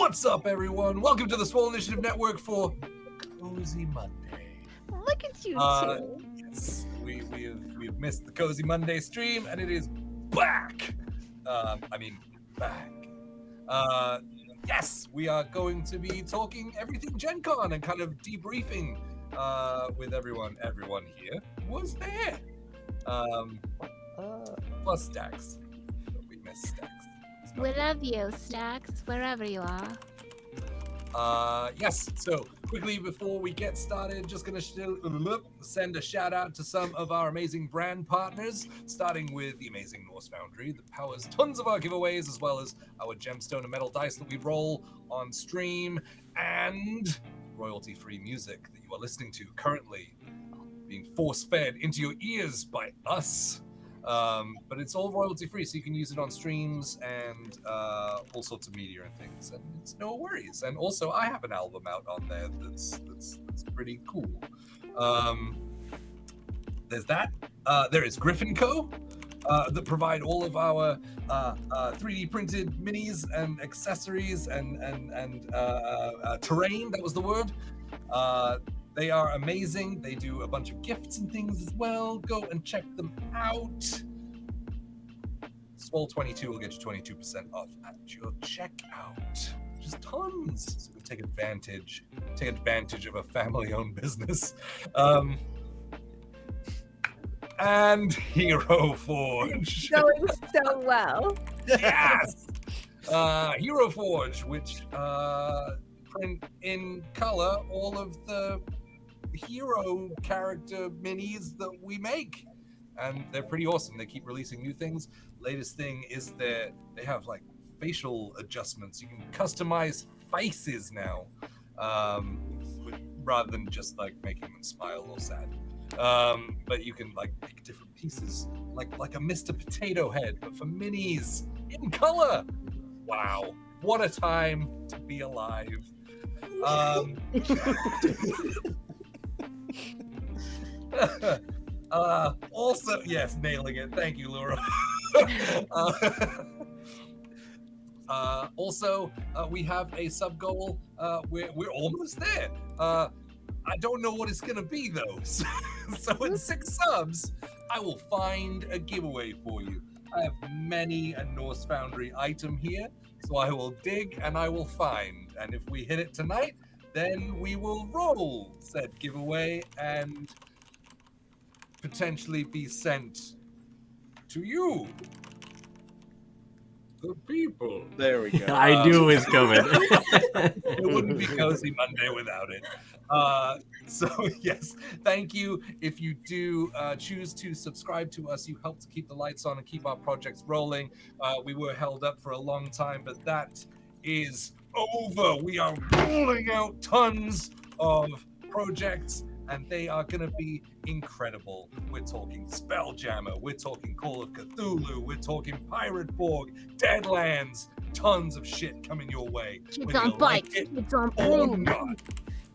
What's up, everyone? Welcome to the Swole Initiative Network for Cozy Monday. Look at you two. Yes, we've missed the Cozy Monday stream, and it is back. Back. Yes, we are going to be talking everything Gen Con and kind of debriefing with everyone. Everyone here was there. Plus Stacks. We missed Stacks. We love you, Stacks, wherever you are. Yes, so quickly before we get started, just gonna send a shout out to some of our amazing brand partners, starting with the amazing Norse Foundry that powers tons of our giveaways, as well as our gemstone and metal dice that we roll on stream, and royalty-free music that you are listening to currently being force-fed into your ears by us. But it's all royalty free, so you can use it on streams and all sorts of media and things, and it's no worries. And also, I have an album out on there that's pretty cool. There's that. There is Griffin Co. That provide all of our 3D printed minis and accessories and terrain. That was the word. They are amazing. They do a bunch of gifts and things as well. Go and check them out. Swole22 will get you 22% off at your checkout. Just tons. So take advantage of a family-owned business. And Hero Forge. Going so well. Yes. Hero Forge, which print in color all of the hero character minis that we make, and they're pretty awesome. They keep releasing new things. Latest thing is that they have like facial adjustments. You can customize faces now, rather than just like making them smile or sad. But you can like make different pieces, like a Mr. Potato Head, but for minis in color. Wow, what a time to be alive. Also, yes, nailing it. Thank you, Laura. Also, we have a sub goal. We're almost there. I don't know what it's gonna be though. So in 6 subs, I will find a giveaway for you. I have many a Norse Foundry item here, so I will dig and I will find. And if we hit it tonight, then we will roll said giveaway and potentially be sent to you, the people. There we go. I knew it was coming. It wouldn't be Cozy Monday without it. So yes, thank you. If you do choose to subscribe to us, you help to keep the lights on and keep our projects rolling. We were held up for a long time, but that is over. We are rolling out tons of projects, and they are going to be incredible. We're talking Spelljammer, we're talking Call of Cthulhu, we're talking Pirate Borg, Deadlands, tons of shit coming your way. Kids on bikes, kids on brooms,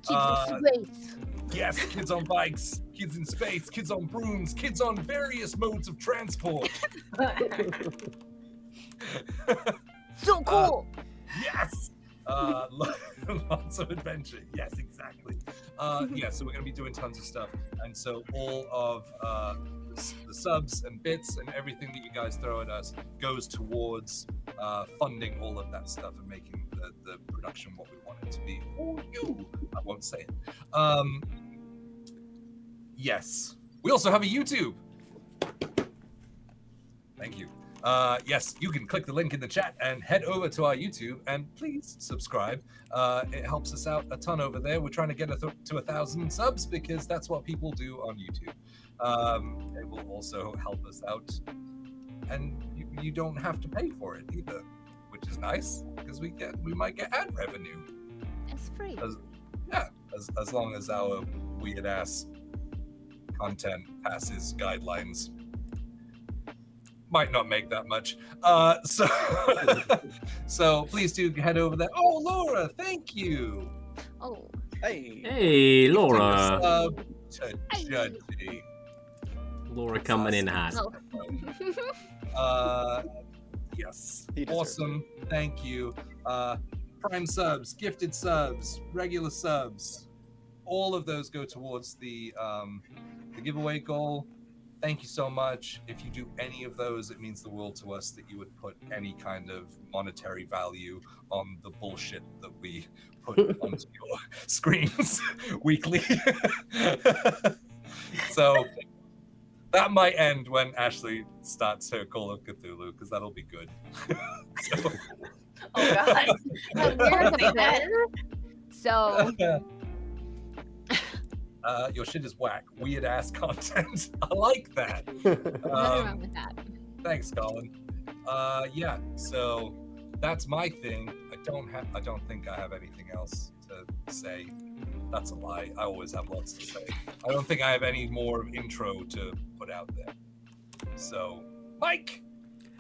kids in space. Yes, kids on bikes, kids in space, kids on brooms, kids on various modes of transport. So cool. Yes. Lots of adventure. Yes, exactly. Yeah, so we're going to be doing tons of stuff. And so all of the subs and bits and everything that you guys throw at us goes towards funding all of that stuff and making the production what we want it to be for you. I won't say it. Yes. We also have a YouTube. Thank you. Yes, you can click the link in the chat and head over to our YouTube and please subscribe. It helps us out a ton over there. We're trying to get to 1,000 subs because that's what people do on YouTube. It will also help us out, and you don't have to pay for it either, which is nice because we might get ad revenue. It's free. As long as our weird ass content passes guidelines. Might not make that much. So please do head over there. Oh, Laura, thank you. Oh. Hey, Laura. To Judgy. Laura coming in hot. Oh. Yes. He deserves Awesome. Thank you. Prime subs, gifted subs, regular subs, all of those go towards the giveaway goal. Thank you so much. If you do any of those, it means the world to us that you would put any kind of monetary value on the bullshit that we put onto your screens weekly. So that might end when Ashley starts her Call of Cthulhu, because that'll be good. So, Oh God. We're the better. So your shit is whack. Weird ass content. I like that. nothing wrong with that. Thanks, Colin. Yeah. So that's my thing. I don't think I have anything else to say. That's a lie. I always have lots to say. I don't think I have any more intro to put out there. So, Mike,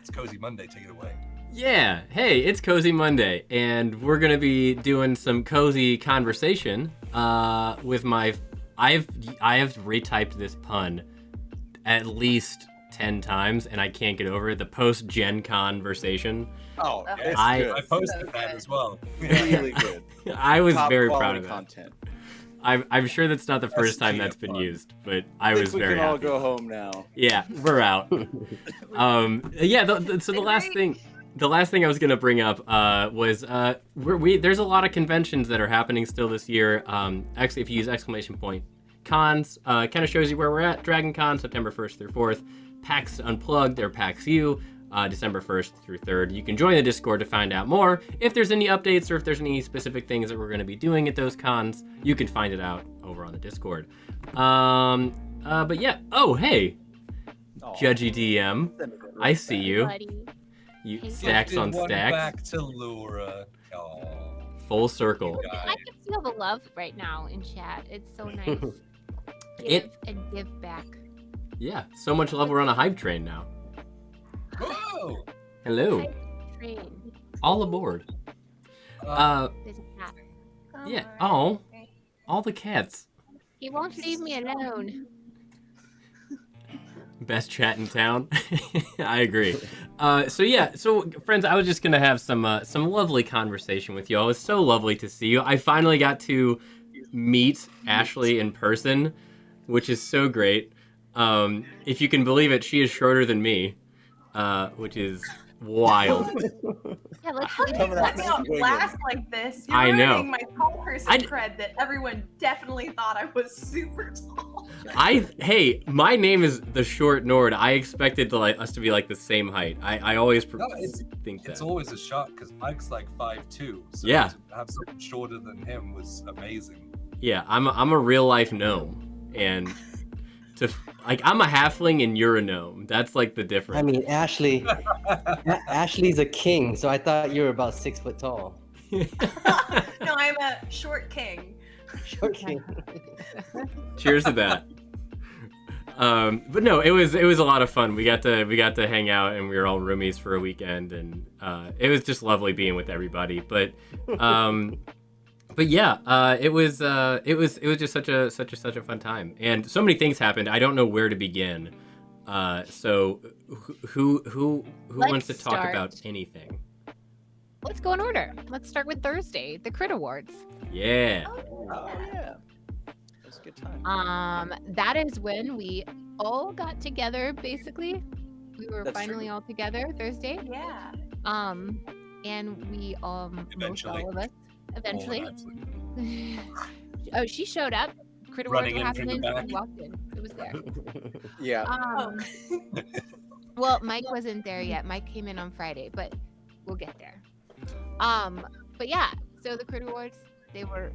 it's Cozy Monday. Take it away. Yeah, hey, it's Cozy Monday, and we're gonna be doing some cozy conversation with my. I have retyped this pun at least 10 times, and I can't get over it. The post GenCon-versation. Oh, it's I good. posted that as well. Really good. I was Top very quality proud of that. content. I'm sure that's not the first time that's been fun. used, but I think was we very can all happy. go home now. Yeah, we're out. Yeah. So the last thing I was gonna bring up was there's a lot of conventions that are happening still this year. Actually, if you use exclamation point cons, kind of shows you where we're at. Dragon Con, September 1st through 4th. PAX Unplugged or PAX U, December 1st through 3rd. You can join the Discord to find out more. If there's any updates or if there's any specific things that we're going to be doing at those cons, you can find it out over on the Discord. But yeah. Oh, hey, Aw. Judgy DM. I see you. Buddy. You Hey, stacks Gifted on one stacks. back to Laura. Oh, Full circle. I can feel the love right now in chat. It's so nice. It- Give and give back. Yeah, so much love. We're on a hype train now. Whoa! Hello, Hype train. all aboard. There's a cat. Yeah. Oh, all the cats. He won't leave me alone. Best chat in town. I agree. So friends, I was just gonna have some lovely conversation with you all. It's so lovely to see you. I finally got to meet Ashley in person, which is so great. If you can believe it, she is shorter than me, which is wild. Yeah, let's Coming Let out me on swinging. blast like this. You're I know. ruining my tall person I- cred that everyone definitely thought I was super tall. Hey, my name is the Short Nord. I expected us to be like the same height. I always No, it's think It's that. always a shock because Mike's like 5'2", so Yeah. to have someone shorter than him was amazing. Yeah, I'm a real life gnome, and I'm a halfling and you're a gnome. That's like the difference. I mean, Ashley's a king, so I thought you were about 6 foot tall. No, I'm a short king. Short king. Cheers to that. But no, it was a lot of fun. We got to hang out, and we were all roomies for a weekend, and it was just lovely being with everybody. But yeah, it was just such a fun time, and so many things happened. I don't know where to begin. So who wants to Let's talk start. about anything? Let's go in order. Let's start with Thursday, the Crit Awards. Yeah. Oh yeah. That's a good time. That is when we all got together. Basically, we were That's finally true. all together Thursday. Yeah. And we most Eventually. all of us eventually. Oh, actually. Oh, she showed up. Crit Awards Running were in from the happening. back. She walked in. It was there. Yeah. Um, well, Mike wasn't there yet. Mike came in on Friday, but we'll get there. But yeah, so the Crit Awards, they were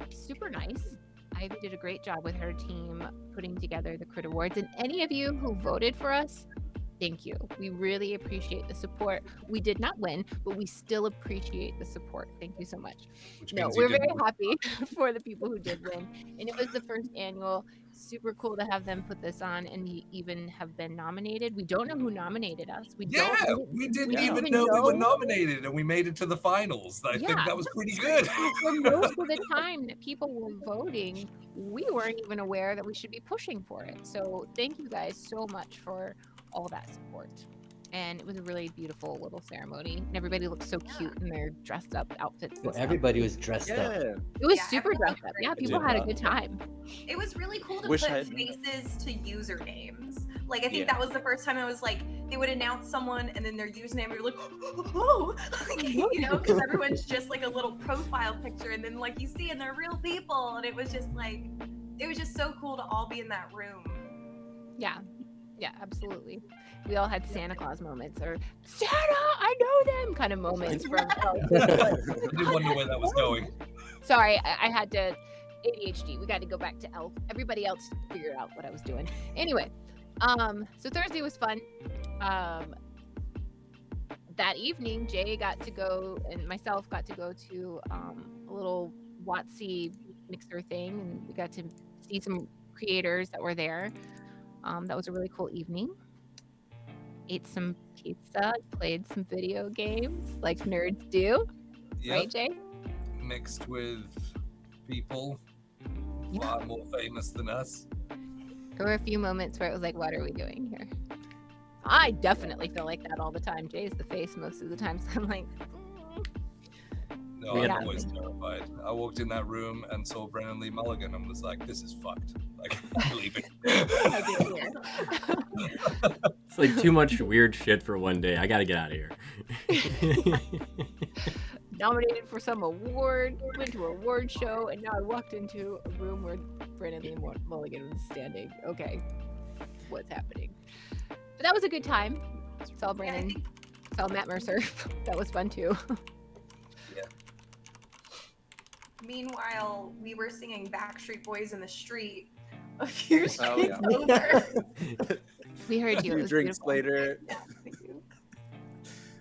super nice. Ivy did a great job with her team putting together the Crit Awards. And any of you who voted for us, thank you. We really appreciate the support. We did not win, but we still appreciate the support. Thank you so much. Which No, means you we're very didn't win. happy for the people who did win. And it was the first annual. Super cool to have them put this on and even have been nominated. We don't know who nominated us. We Yeah, don't. we didn't we even don't know we were know. nominated, and we made it to the finals. I think Yeah. that was pretty good. For most of the time that people were voting, we weren't even aware that we should be pushing for it. So thank you guys so much for all that support. and it was a really beautiful little ceremony. And everybody looked so cute in their dressed up outfits. And Well, stuff. everybody was dressed up. Yeah. It was Yeah, super everyone dressed up. looked Yeah, great. people did had a not. good time. It was really cool to Wish put I had- faces to usernames. Like, I think Yeah. that was the first time I was like, they would announce someone and then their username, and you're like, oh, like, you know, because everyone's just like a little profile picture, and then like you see, and they're real people, and it was just like, it was just so cool to all be in that room. Yeah, absolutely. We all had Santa Claus moments, or Santa, I know them kind of moments from. I did wonder where that was going. Sorry, I had to ADHD. We got to go back to Elf. Everybody else figured out what I was doing. Anyway, so Thursday was fun. That evening, Jay got to go, and myself got to go to a little WotC mixer thing, and we got to see some creators that were there. That was a really cool evening. Ate some pizza, played some video games like nerds do, right, Yep, Jay? mixed with people Yeah. far more famous than us. There were a few moments where it was like, what are we doing here? I definitely feel like that all the time. Jay's the face most of the time, so I'm like, No, Yeah. I'm always terrified. I walked in that room and saw Brennan Lee Mulligan and was like, this is fucked. Like, I'm leaving. I get here. It's like too much weird shit for one day. I gotta get out of here. Nominated for some award, went to an award show, and now I walked into a room where Brandon Lee Mulligan was standing. Okay, what's happening? But that was a good time. Saw Yeah, I Brandon, think saw Matt Mercer. That was fun too. meanwhile, we were singing Backstreet Boys in the street a few Oh, streets yeah. over. We heard A you. It few was drinks beautiful. later, Thank you.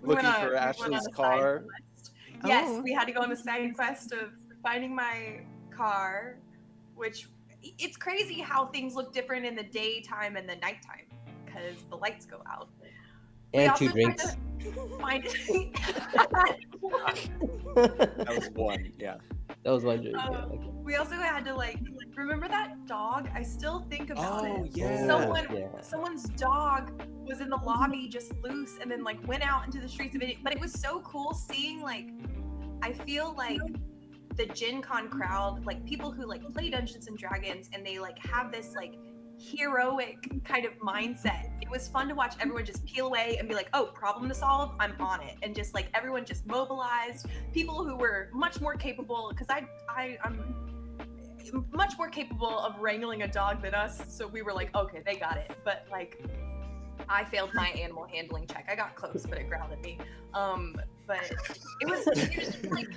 looking We for went on Ashley's a side car. quest. Yes, Oh. we had to go on the side quest of finding my car, which it's crazy how things look different in the daytime and the nighttime because the lights go out. We And also 2 had drinks. to find That was one, yeah. That was one drink. Yeah, Oh. okay. We also had to like remember that dog. I still think about Oh, it. yeah. Someone's dog was in the lobby just loose and then like went out into the streets of it. But it was so cool seeing like, I feel like the Gen Con crowd, like people who like play Dungeons and Dragons and they like have this like heroic kind of mindset. It was fun to watch everyone just peel away and be like, oh, problem to solve, I'm on it. And just like everyone just mobilized. People who were much more capable, because I'm much more capable of wrangling a dog than us. So we were like, okay, they got it. But like, I failed my animal handling check. I got close, but it growled at me. But it was just like,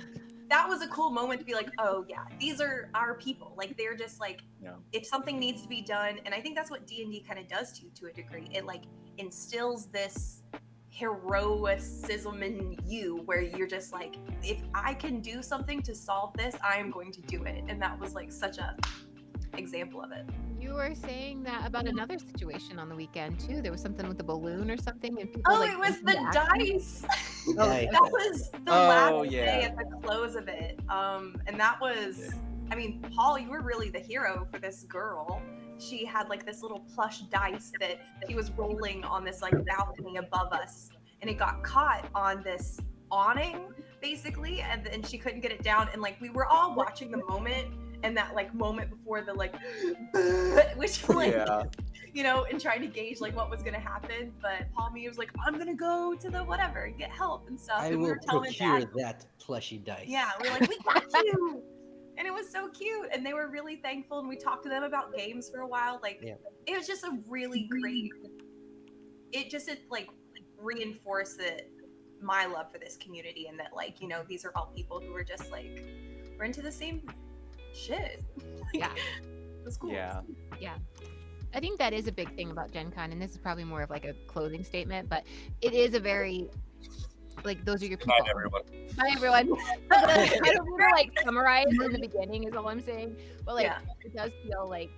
that was a cool moment to be like, oh yeah, these are our people. Like they're just like, Yeah. if something needs to be done, and I think that's what D&D kind of does to a degree. It like instills this heroicism in you where you're just like, if I can do something to solve this, I am going to do it. And that was like such a example of it. You were saying that about another situation on the weekend too. There was something with the balloon or something, and people. Oh, like, it was the acting- dice. Nice. That was the Oh, last yeah. day at the close of it. And that was, I mean, Paul, you were really the hero for this girl. She had like this little plush dice that she was rolling on this like balcony above us, and it got caught on this awning basically, and then she couldn't get it down. And like we were all watching the moment, and that like moment before the like, which like. Yeah. You know, and trying to gauge like what was gonna happen. But Paul Mead was like, I'm gonna go to the whatever and get help and stuff. I and we will were telling his procure dad, that plushy dice. yeah, we were like, we got you. And it was so cute. And they were really thankful. And we talked to them about games for a while. Like Yeah. it was just a really great, it like reinforced that my love for this community and that like, you know, these are all people who were just like, we're into the same shit. Yeah. It was cool. Yeah. I think that is a big thing about Gen Con, and this is probably more of like a clothing statement, but it is a very, like, those are your Good people. night, everyone. Bye, everyone. I don't want to like summarize in the beginning is all I'm saying, but like Yeah. it does feel like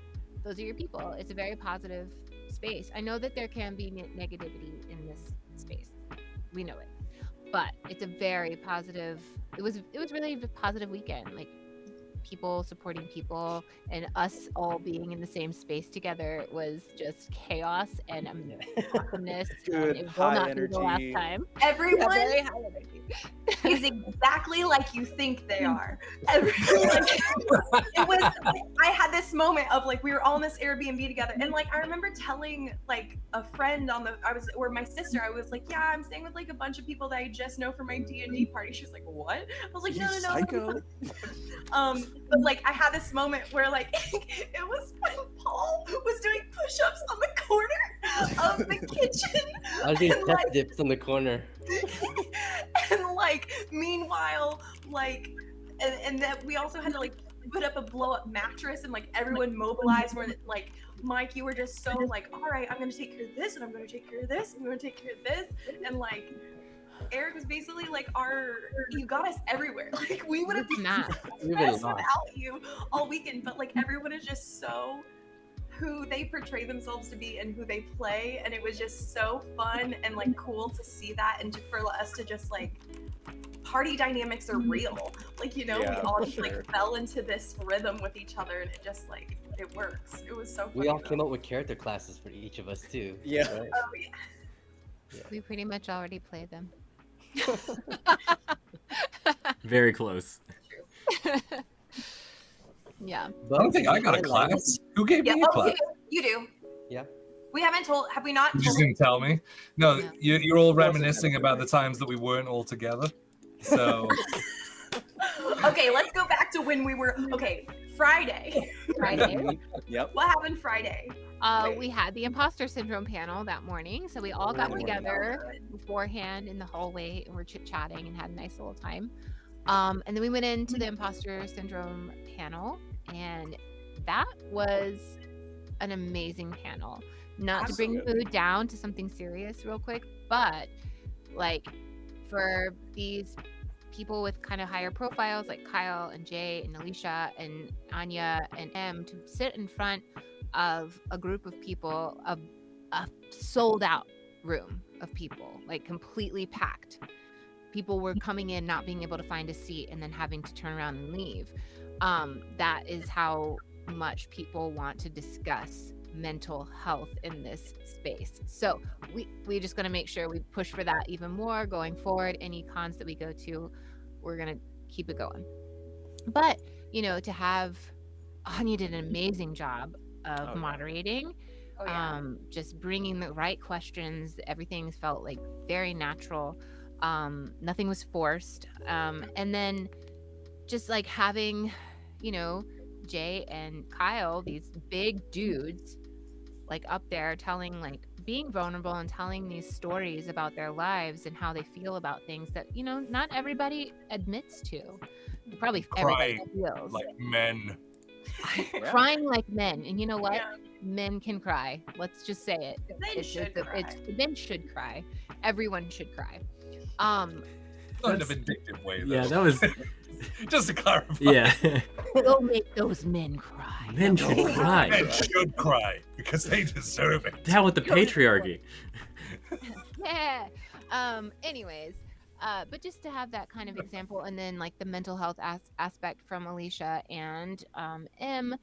those are your people. It's a very positive space. I know that there can be negativity in this space. We know it, but it's a very positive. It was really a positive weekend. Like people supporting people and us all being in the same space together was just chaos and awesomeness. Good, It will high not be the last energy. time. Everyone Very high energy. is exactly like you think they are. Everyone, like, it was. I had this moment of like we were all in this Airbnb together, and like I remember telling like a friend or my sister, I was like, yeah, I'm staying with like a bunch of people that I just know from my D&D party. She was like, what? I was like, You no. psycho. But like I had this moment where like it was when Paul was doing push-ups on the corner of the kitchen. I was doing And, pep like, dips in the corner. and like meanwhile like and that we also had to like put up a blow-up mattress and like everyone mobilized where like Mike, you were just so like, all right, I'm gonna take care of this and I'm gonna take care of this and I'm gonna take care of this, and like Eric was basically like you got us everywhere. Like we would have been Nah. We've been stressed lost. without you all weekend, but like everyone is just so who they portray themselves to be and who they play, and it was just so fun and like cool to see that, and for us to just like party dynamics are real, like, you know, Yeah, we all for just sure. like fell into this rhythm with each other, and it just like it works. It was so We funny, all though. came up with character classes for each of us too. Yeah. right? Oh, yeah. We pretty much already played them. Very close. Yeah. But I don't think I got a like- class. Who gave Yeah, me a oh, class? you do. Yeah. We haven't told. Have we not You told? just didn't tell me. No, Yeah. you're all It wasn't reminiscing that about the good. times that we weren't all together. So Okay, let's go back to when we were. Okay, Friday. Friday. Yep. What happened Friday? Wait. We had the imposter syndrome panel that morning, so we all got Oh, together beforehand in the hallway and we're chit-chatting and had a nice little time. And then we went into the imposter syndrome panel, and that was an amazing panel. Not to bring the Absolutely. mood down to something serious real quick, but like for these people with kind of higher profiles like Kyle and Jay and Alicia and Anya and Em to sit in front of a group of people, a sold out room of people, like completely packed. People were coming in not being able to find a seat and then having to turn around and leave. That is how much people want to discuss mental health in this space. So we're just going to make sure we push for that even more going forward. Any cons that we go to, we're going to keep it going. But, you know, to have Anya did an amazing job of Oh, yeah. moderating, Oh, yeah. just bringing the right questions. Everything felt like very natural. Nothing was forced. And then just like having, you know, Jay and Kyle, these big dudes, like up there telling, like being vulnerable and telling these stories about their lives and how they feel about things that, you know, not everybody admits to. Probably everybody Crying feels. like men. Yeah. Crying like men. And you know what? Yeah. Men can cry. Let's just say it. Men should cry. Men should cry. Everyone should cry. Not in a That's- vindictive way, though. Yeah, that was. Just to clarify. Yeah. We'll make those men cry. Men should Men cry. should cry because they deserve it. Down with the patriarchy. Yeah. Anyways, but just to have that kind of example, and then like the mental health aspect from Alicia and Em,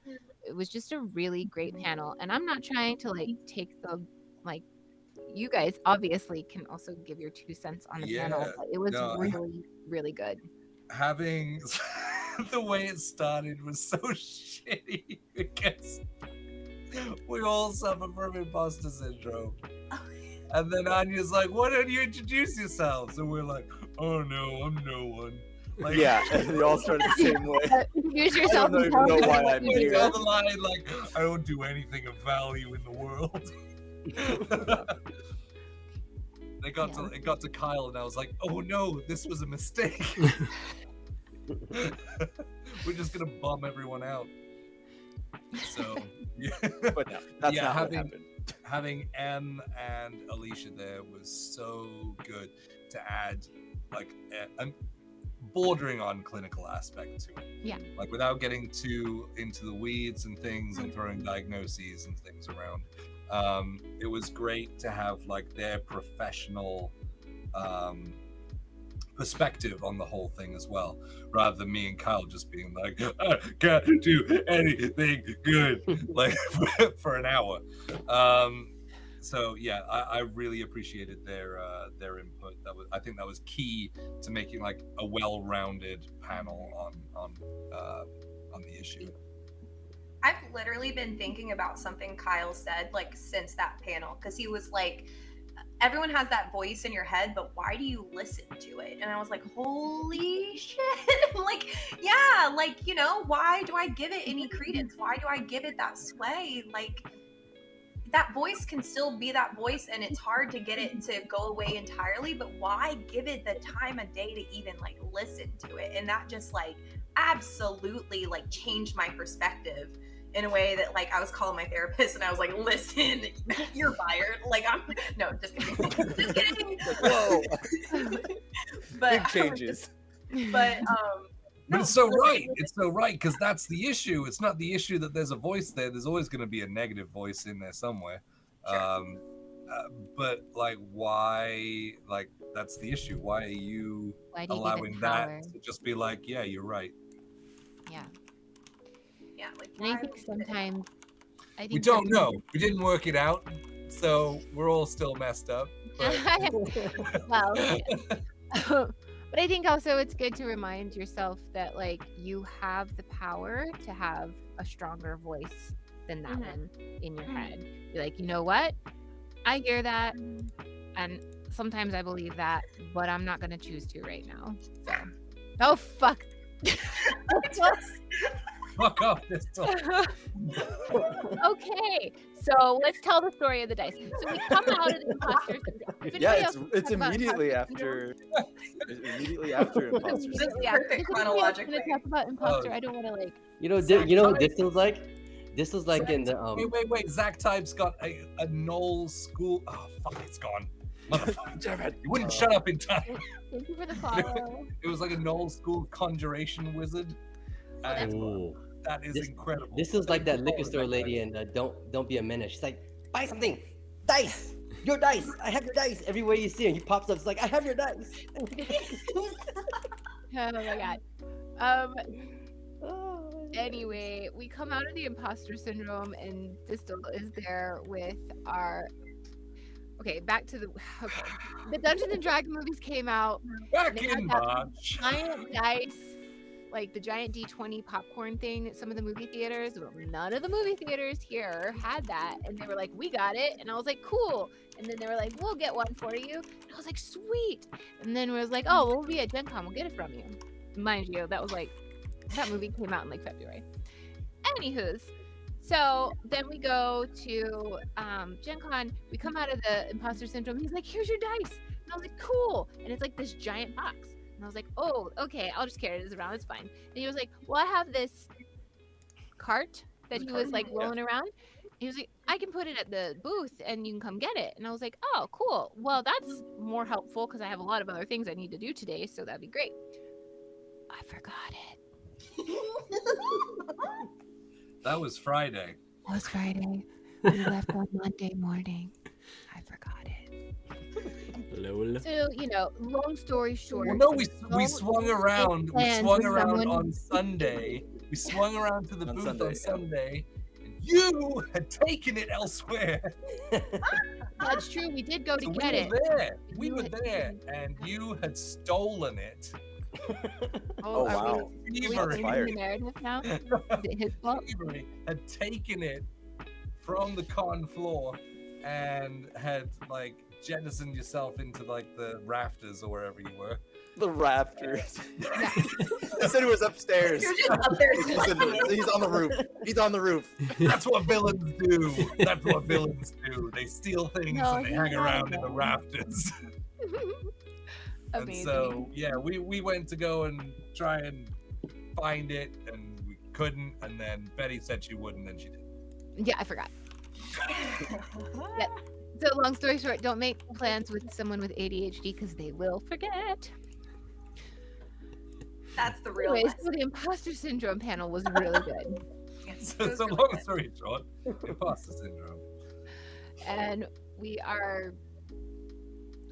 it was just a really great panel. And I'm not trying to like take the like. You guys obviously can also give your 2 cents on the panel, Yeah, but it was no, really, really good. Having the way it started was so shitty because we all suffer from imposter syndrome. And then Anya's like, why don't you introduce yourselves? And we're like, oh no, I'm no one. Like, Yeah, and they all started the same way. Introduce I yourself. don't and even tell know us why what I'm you here. do. on the line, like, I don't do anything of value in the world. It got to Kyle, and I was like, "Oh no, this was a mistake. We're just gonna bum everyone out." So, yeah, But no, that's Yeah, not having- what happened. having Em and Alicia there was so good to add, like, a bordering on clinical aspect to it. Yeah. Like without getting too into the weeds and things and throwing diagnoses and things around. It was great to have like their professional perspective on the whole thing as well, rather than me and Kyle just being like, I can't do anything good, like for an hour. So yeah, I really appreciated their input. I think that was key to making like a well-rounded panel on the issue. I've literally been thinking about something Kyle said like since that panel, because he was like, everyone has that voice in your head, but why do you listen to it? And I was like, holy shit. Like, yeah, like, you know, why do I give it any credence? Why do I give it that sway? Like, that voice can still be that voice, and it's hard to get it to go away entirely, but why give it the time of day to even like listen to it? And that just like absolutely like changed my perspective in a way that like I was calling my therapist and I was like, listen, you're fired. Like, I'm no, just kidding. Just kidding. Whoa. But Big changes. But But it's so right. It's so right, because that's the issue. It's not the issue that there's a voice there. There's always going to be a negative voice in there somewhere. Sure. But like, why? Like, that's the issue. Why are you Why do you give it allowing power? that to just be like, yeah, you're right? Yeah. yeah, like And I why think would it- sometimes We don't know. We didn't work it out, so we're all still messed up. But... Well, yeah. But I think also it's good to remind yourself that like you have the power to have a stronger voice than that one in your head. Be like, you know what? I hear that, and sometimes I believe that, but I'm not gonna choose to right now. So, oh fuck. Fuck off, Pistol. Okay, so let's tell the story of the dice. So we come out of the imposter syndrome. If Yeah, anybody else it's talk about immediately imposter syndrome- after. Immediately after imposter This is syndrome. Yeah. perfect If anybody else chronologically. wanna talk about imposter, I don't want to like. You know, Zach you know what Type. this was like? This was like in the Wait. Zach Type's got a Knowles school. Oh, fuck, it's gone. Motherfucker. Damn it. You wouldn't shut up in time. Thank you for the follow. It was like a Knowles school conjuration wizard. And Ooh. that is This- incredible. This is like that liquor store lady and don't be a menace. She's like, buy something, dice, your dice. I have your dice. Everywhere you see him, he pops up. It's like, I have your dice. Oh my god. Anyway, we come out of the imposter syndrome, and Distal is there with our. Okay, back to the. Okay, the Dungeons and Dragons movies came out. Back They had in that March. Giant dice, like the giant D20 popcorn thing at some of the movie theaters. Well, none of the movie theaters here had that, and they were like, "We got it," and I was like, "Cool." And then they were like, "We'll get one for you," and I was like, "Sweet." And then it was like, "Oh, we'll be at Gen Con. We'll get it from you." Mind you, that was like that movie came out in like February. Anywho's, so then we go to Gen Con. We come out of the imposter syndrome. He's like, "Here's your dice," and I was like, "Cool." And it's like this giant box. And I was like, "Oh, okay, I'll just carry this around. It's fine." And he was like, "Well, I have this cart that he was like rolling around." He was like, "I can put it at the booth and you can come get it." And I was like, "Oh, cool. Well, that's more helpful because I have a lot of other things I need to do today, so that'd be great." I forgot it. That was Friday. It was Friday. We left on Monday morning. I forgot it. Lol. So, you know, long story short. Well, no, we no swung around. We plans swung with around someone- on Sunday. We swung around to the On booth Sunday, on yeah. Sunday. And you had taken it elsewhere. That's true. We did go to So get it. we were there. We You were had there, and you had stolen it. Oh, are wow. we Thievery. fired. changing the narrative now? Is it his fault? Thievery had taken it from the con floor and had like jettisoned yourself into like the rafters or wherever you were. The rafters. I said it was upstairs. You're just up there. He's on the roof. He's on the roof. That's what villains do. That's what villains do. They steal things No, and they he hang around had in the that. rafters. And Amazing. so, yeah, we went to go and try and find it, and we couldn't. And then Betty said she would, and then she did. Yeah, I forgot. So long story short, don't make plans with someone with ADHD because they will forget. That's the real Anyways, lesson. so the imposter syndrome panel was really good. Yes, So, it was so really long good. story short, imposter syndrome. And we are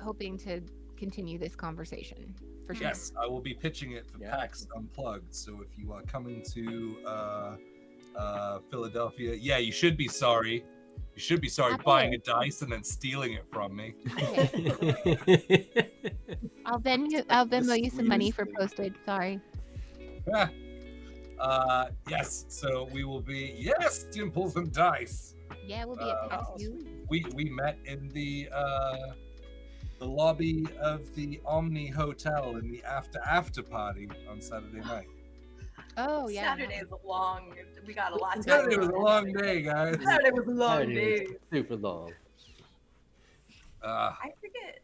hoping to continue this conversation for sure. Yes, I will be pitching it for Yeah. PAX Unplugged. So if you are coming to Philadelphia, yeah, you should be sorry. You should be sorry buying a dice and then stealing it from me. I'll Venmo you some money for postage. Sorry. Yes, so we will be dimples and dice. Yeah, we'll be at PAX U. We met in the lobby of the Omni Hotel in the after party on Saturday night. Oh yeah. Saturday is long. We got a lot to Saturday was a long day, guys. Saturday was a long Saturday day. was super long. I forget.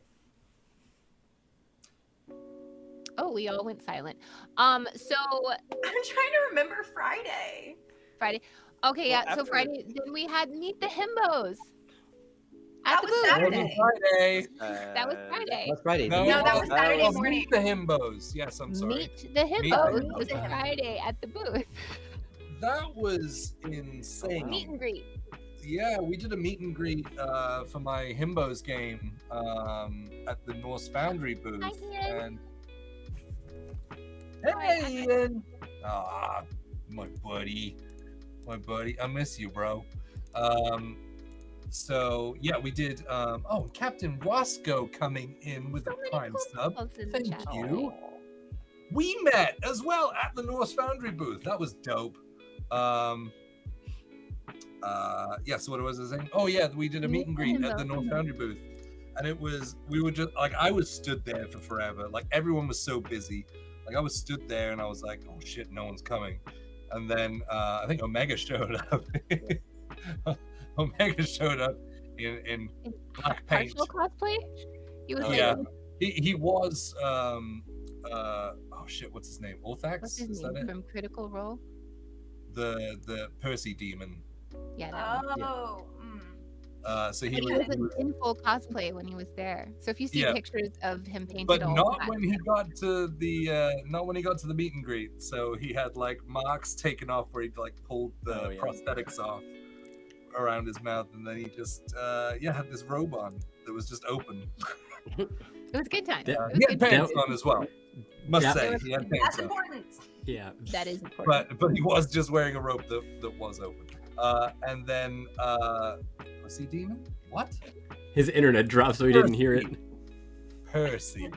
Oh, we all went silent. So I'm trying to remember Friday. Friday. Okay, Well, yeah. So after- Friday, then we had Meet the Himbos. That At the was booth. Saturday. Friday. That was Friday. That's Friday. No, No, that was Saturday oh, morning. Meet the Himbos. Yes, I'm sorry. Meet the Meet the Himbos Himbos. was Friday at the booth. That was insane. Meet and greet. Yeah, we did a meet and greet for my Himbos game at the Norse Foundry booth. Hi, Ian. And hey, Ian. Ah, my buddy, I miss you, bro. So yeah, we did. Oh, Captain Roscoe coming in with So a many prime cool sub. folks in the Thank chat. you. We met as well at the Norse Foundry booth. That was dope. Yes, what was I saying? Oh yeah, we did a meet and greet at the North Foundry booth, and we were just like, I was stood there for forever. Like everyone was so busy. Like I was stood there and I was like, oh shit, no one's coming. And then I think Omega showed up. Omega showed up in black paint. Partial cosplay. He was Oh, like, yeah. He was oh shit, what's his name? Ulthax? what's his Is that name it? from Critical Role? The Percy demon. Yeah. That one. Oh. So But he was in full cosplay when he was there. So if you see Yeah. pictures of him painted, But all not black. when he got to the meet and greet. So he had like marks taken off where he'd like pulled the Oh, yeah. prosthetics off around his mouth, and then he just had this robe on that was just open. It was a good time. That- It was He a had good time. pants on as well. Must Yeah. say he had That's pants on. important. Yeah. That is important. But he was just wearing a robe that was open. And then was he demon? What? His internet dropped, so he didn't hear it. Percy.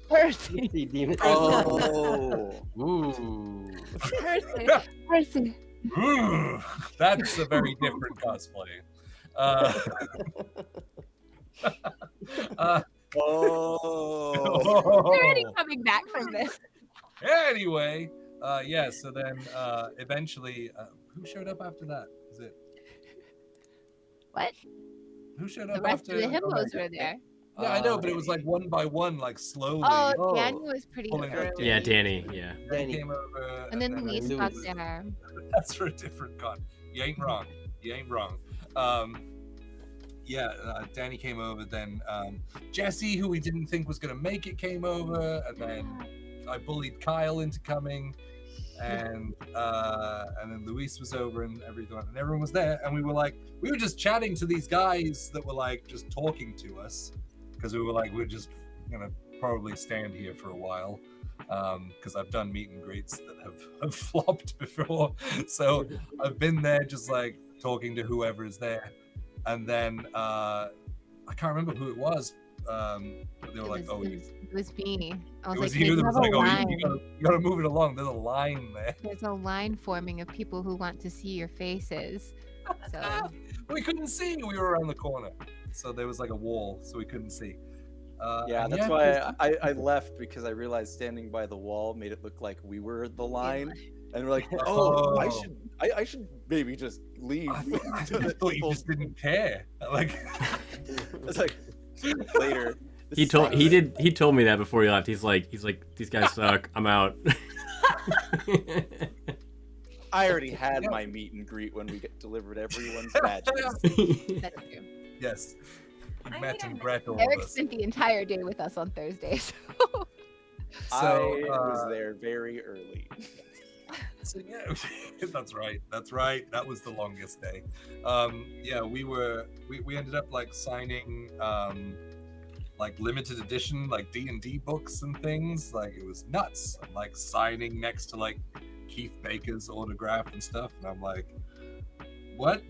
Percy. See, demon. Oh. Ooh. Percy. Percy. Ooh, that's a very different cosplay. Oh. We're already coming back from this. Anyway, so then eventually, who showed up after that? Was it What? who showed The up rest after? of the himbos Omega? were there. Yeah, I know, but it was like one by one, like slowly. Oh, Oh. Danny was pretty Pulling early. up Yeah, Danny. Yeah. They Danny. came over, And then Luis got Luis. there. That's for a different con. You ain't wrong. You ain't wrong. Danny came over. Then Jesse, who we didn't think was gonna make it, came over, and then I bullied Kyle into coming, and then Luis was over and everyone was there, and we were just chatting to these guys that were like just talking to us, because we were like, we're just gonna probably stand here for a while, because I've done meet and greets that have flopped before, so I've been there just like talking to whoever is there, and then I can't remember who it was. But they were like, it was me. I was it was like, you "There's that was a like, oh, line. you gotta move it along. There's a line there. There's a line forming of people who want to see your faces. So We couldn't see. We were around the corner, so there was like a wall, so we couldn't see. Yeah, and that's Percy- why I left, because I realized standing by the wall made it look like we were the line, and we're like, oh, Oh. I should maybe just leave. I so that thought you people- just didn't care. Like, It's like later. He told me that before he left. He's like these guys suck. I'm out. I already had Yeah. my meet and greet when we delivered everyone's badges. that's true. yes, I Matt mean, and Brett, all Eric of us. spent the entire day with us on Thursdays. So, I was there very early. So yeah, that's right. That was the longest day. We ended up like signing like limited edition like D&D books and things. Like it was nuts. I'm like signing next to like Keith Baker's autograph and stuff, and I'm like, what?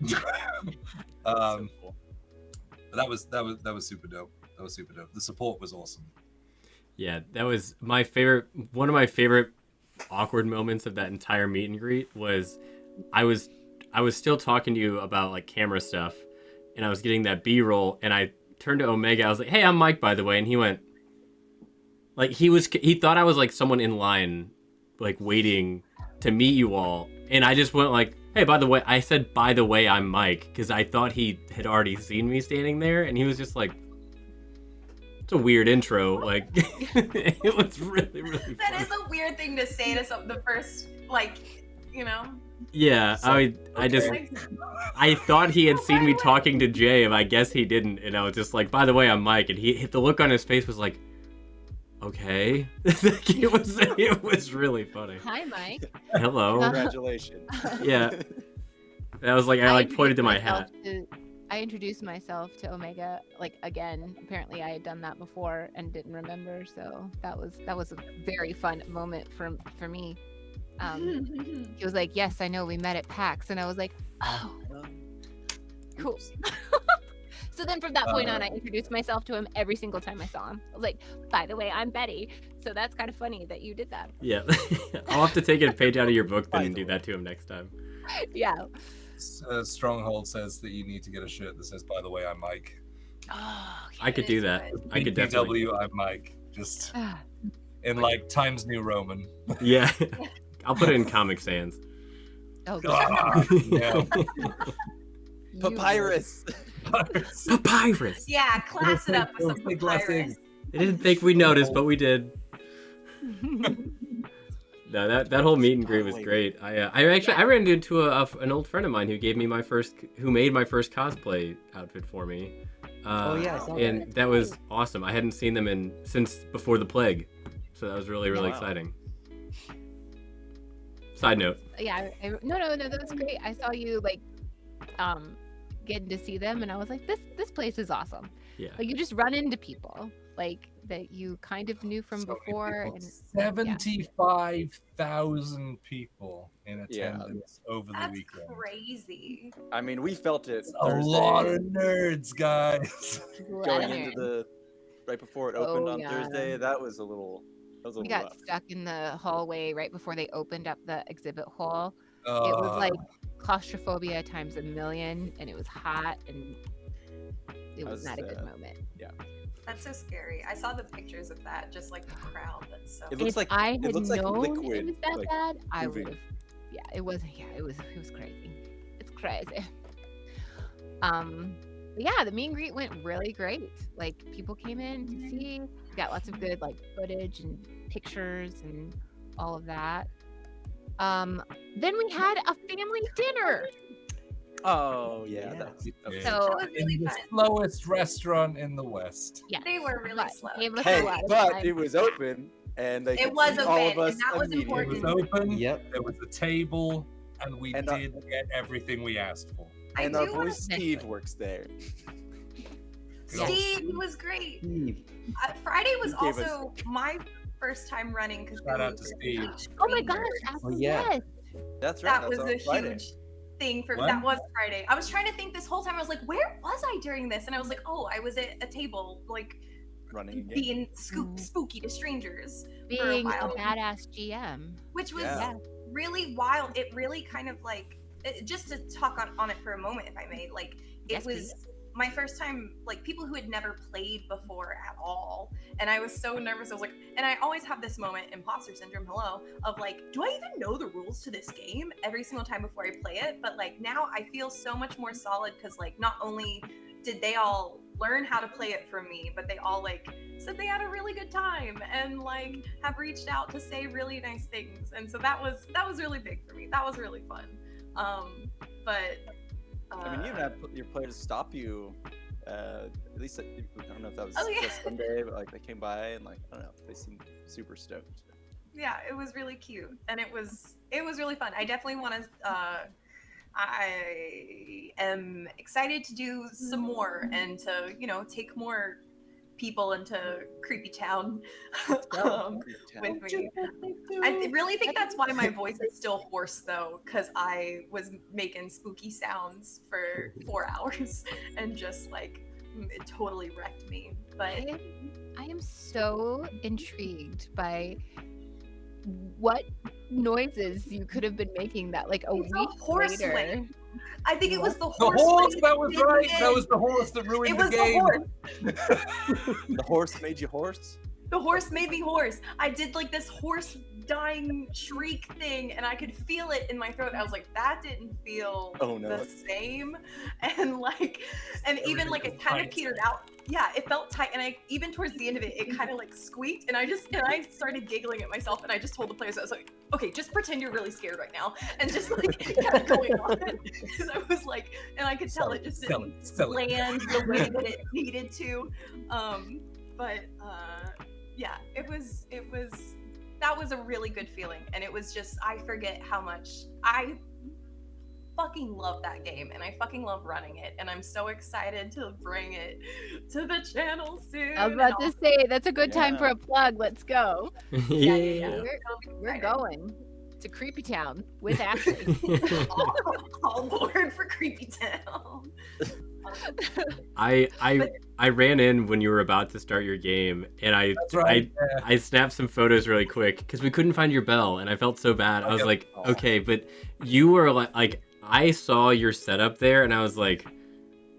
So cool. But that was super dope. That was super dope. The support was awesome. Yeah, that was my favorite. One of my favorite awkward moments of that entire meet and greet was I was still talking to you about like camera stuff, and I was getting that B-roll, and I turned to Omega. I was like, "Hey, I'm Mike, by the way," and he went, like he thought I was like someone in line, like waiting to meet you all, and I just went like, "Hey, by the way," I said, "By the way, I'm Mike," because I thought he had already seen me standing there, and he was just like, "It's a weird intro," like it was really funny. That is a weird thing to say to the first, like, you know. Yeah, I thought he had seen me talking to Jay, and I guess he didn't, and I was just like, "By the way, I'm Mike," and the look on his face was like, okay. it was really funny. Hi, Mike. Hello. Congratulations. Yeah. That was like I pointed to my hat. I introduced myself to Omega like again. Apparently I had done that before and didn't remember, so that was a very fun moment for me. He was like, "Yes, I know, we met at PAX," and I was like, "Oh, cool." So then from that point on, I introduced myself to him every single time I saw him. I was like, "By the way, I'm Betty." So that's kind of funny that you did that. Yeah. I'll have to take a page out of your book then and do that to him next time. Yeah. Stronghold says that you need to get a shirt that says, "By the way, I'm Mike." Oh, I could do that. I could definitely. BW, I'm Mike. Just in like Times New Roman. Yeah. I'll put it in Comic Sans. Oh, God. Yeah. Papyrus. Papyrus. Yeah, class it up with some papyrus. I didn't think we noticed, but we did. No, that whole meet and greet was great. I ran into an old friend of mine who made my first cosplay outfit for me. Oh yeah, I saw and that was awesome. I hadn't seen them since before the plague, so that was really exciting. Side note. Yeah, no, that was great. I saw you like, getting to see them, and I was like, this place is awesome. Yeah. Like you just run into people like that you kind of knew from before. And 75,000 people in attendance over the weekend. That's crazy. I mean, we felt it. A lot of nerds, guys. Going into right before it opened on Thursday, that was a little. We got rough. stuck in the hallway right before they opened up the exhibit hall. It was like claustrophobia times a million, and it was hot, and it was not a good moment. Yeah. That's so scary. I saw the pictures of that, just like the crowd. That's so. It looks If I had known liquid, it was that like, bad, I moving. would have. Yeah, it was crazy. It's crazy. But yeah, the meet and greet went really great. Like people came in to see. We got lots of good like footage and pictures and all of that. Then we had a family dinner. Oh yeah. That was So That was really In the fun. slowest restaurant in the West. yeah, They were really slow. Gave us a hey, lot of but time. it was open, and they It could was see all of open, us and that was immediately. It was important. open. Yep. There was a table, and we And, did get everything we asked for. And I our do boy wanna- Steve works there. Steve was great. Steve. Friday was He gave us- also my first time running because Shout out to Steve. Oh my gosh! Oh, yeah. Yes. That's right. That That's was on a Friday. huge thing for What? that was Friday. I was trying to think this whole time. I was like, where was I during this? And I was like, oh, I was at a table, like Running again. being spooky to strangers, Being a while. badass GM. which was Yeah. really wild. It really kind of like just to talk on it for a moment, if I may. Like it Yes, was please. my first time, like people who had never played before at all, and I was so nervous. I was like, and I always have this moment, imposter syndrome, hello, of like, do I even know the rules to this game every single time before I play it? But like now I feel so much more solid because like not only did they all learn how to play it from me, but they all like said they had a really good time and like have reached out to say really nice things, and so that was really big for me. That was really fun. But I mean, you even had your players stop you. At least I don't know if that was Oh, yeah. just Sunday, but like they came by and like I don't know, they seemed super stoked. yeah, it was really cute, and it was really fun. I definitely want to. I am excited to do some more and to take more people into Creepy Town with me. I really think that's why my voice is still hoarse though, because I was making spooky sounds for 4 hours and just like it totally wrecked me. But I am so intrigued by what noises you could have been making that like a It's a week horse later. lick. I think it was the The horse. horse, lick that was did right. it. That was the horse that ruined It the was game. the horse. The horse made you hoarse? The horse made me hoarse. I did like this horse dying shriek thing and I could feel it in my throat. I was like, that didn't feel Oh, no. the same. And like, and even like it kind of Tight. petered out. Yeah, it felt tight. And I, even towards the end of it, it kind of like squeaked and I started giggling at myself and I just told the players, I was like, okay, just pretend you're really scared right now. And just like kept going on. Because I was like, and I could tell it just didn't sell it. land the way that it needed to. Yeah, that was a really good feeling, and it was just, I forget how much I fucking love that game, and I fucking love running it, and I'm so excited to bring it to the channel soon. I was about and to say that's a good time for Yeah. a plug. Let's go. Yeah. We're going to Creepy Town with Ashley. all board for Creepy Town. I ran in when you were about to start your game, and That's right. I snapped some photos really quick because we couldn't find your bell, and I felt so bad. I was Yep. like, okay, but you were like I saw your setup there, and I was like,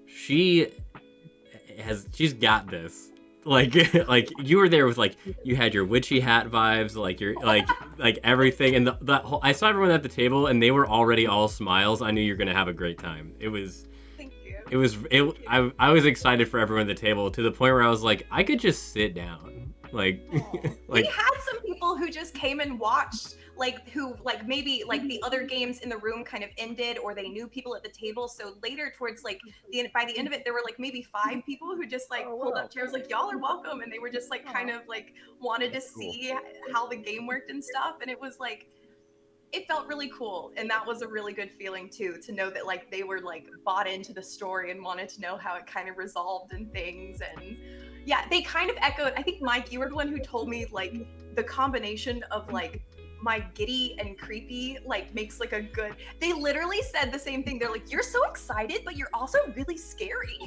she's got this. Like you were there with like you had your witchy hat vibes, like your like everything, and the whole, I saw everyone at the table, and they were already all smiles. I knew you were gonna have a great time. Thank you. I was excited for everyone at the table to the point where I was like, I could just sit down. Like, We had some people who just came and watched, like who like maybe like the other games in the room kind of ended, or they knew people at the table. So later towards like by the end of it, there were like maybe 5 people who just like pulled up chairs, like y'all are welcome, and they were just like kind of like wanted to see how the game worked and stuff. And it was like, it felt really cool, and that was a really good feeling too, to know that like they were like bought into the story and wanted to know how it kind of resolved and things. And yeah, they kind of echoed, I think Mike, you were the one who told me like the combination of like my giddy and creepy like makes like a good, they literally said the same thing. They're like, you're so excited but you're also really scary.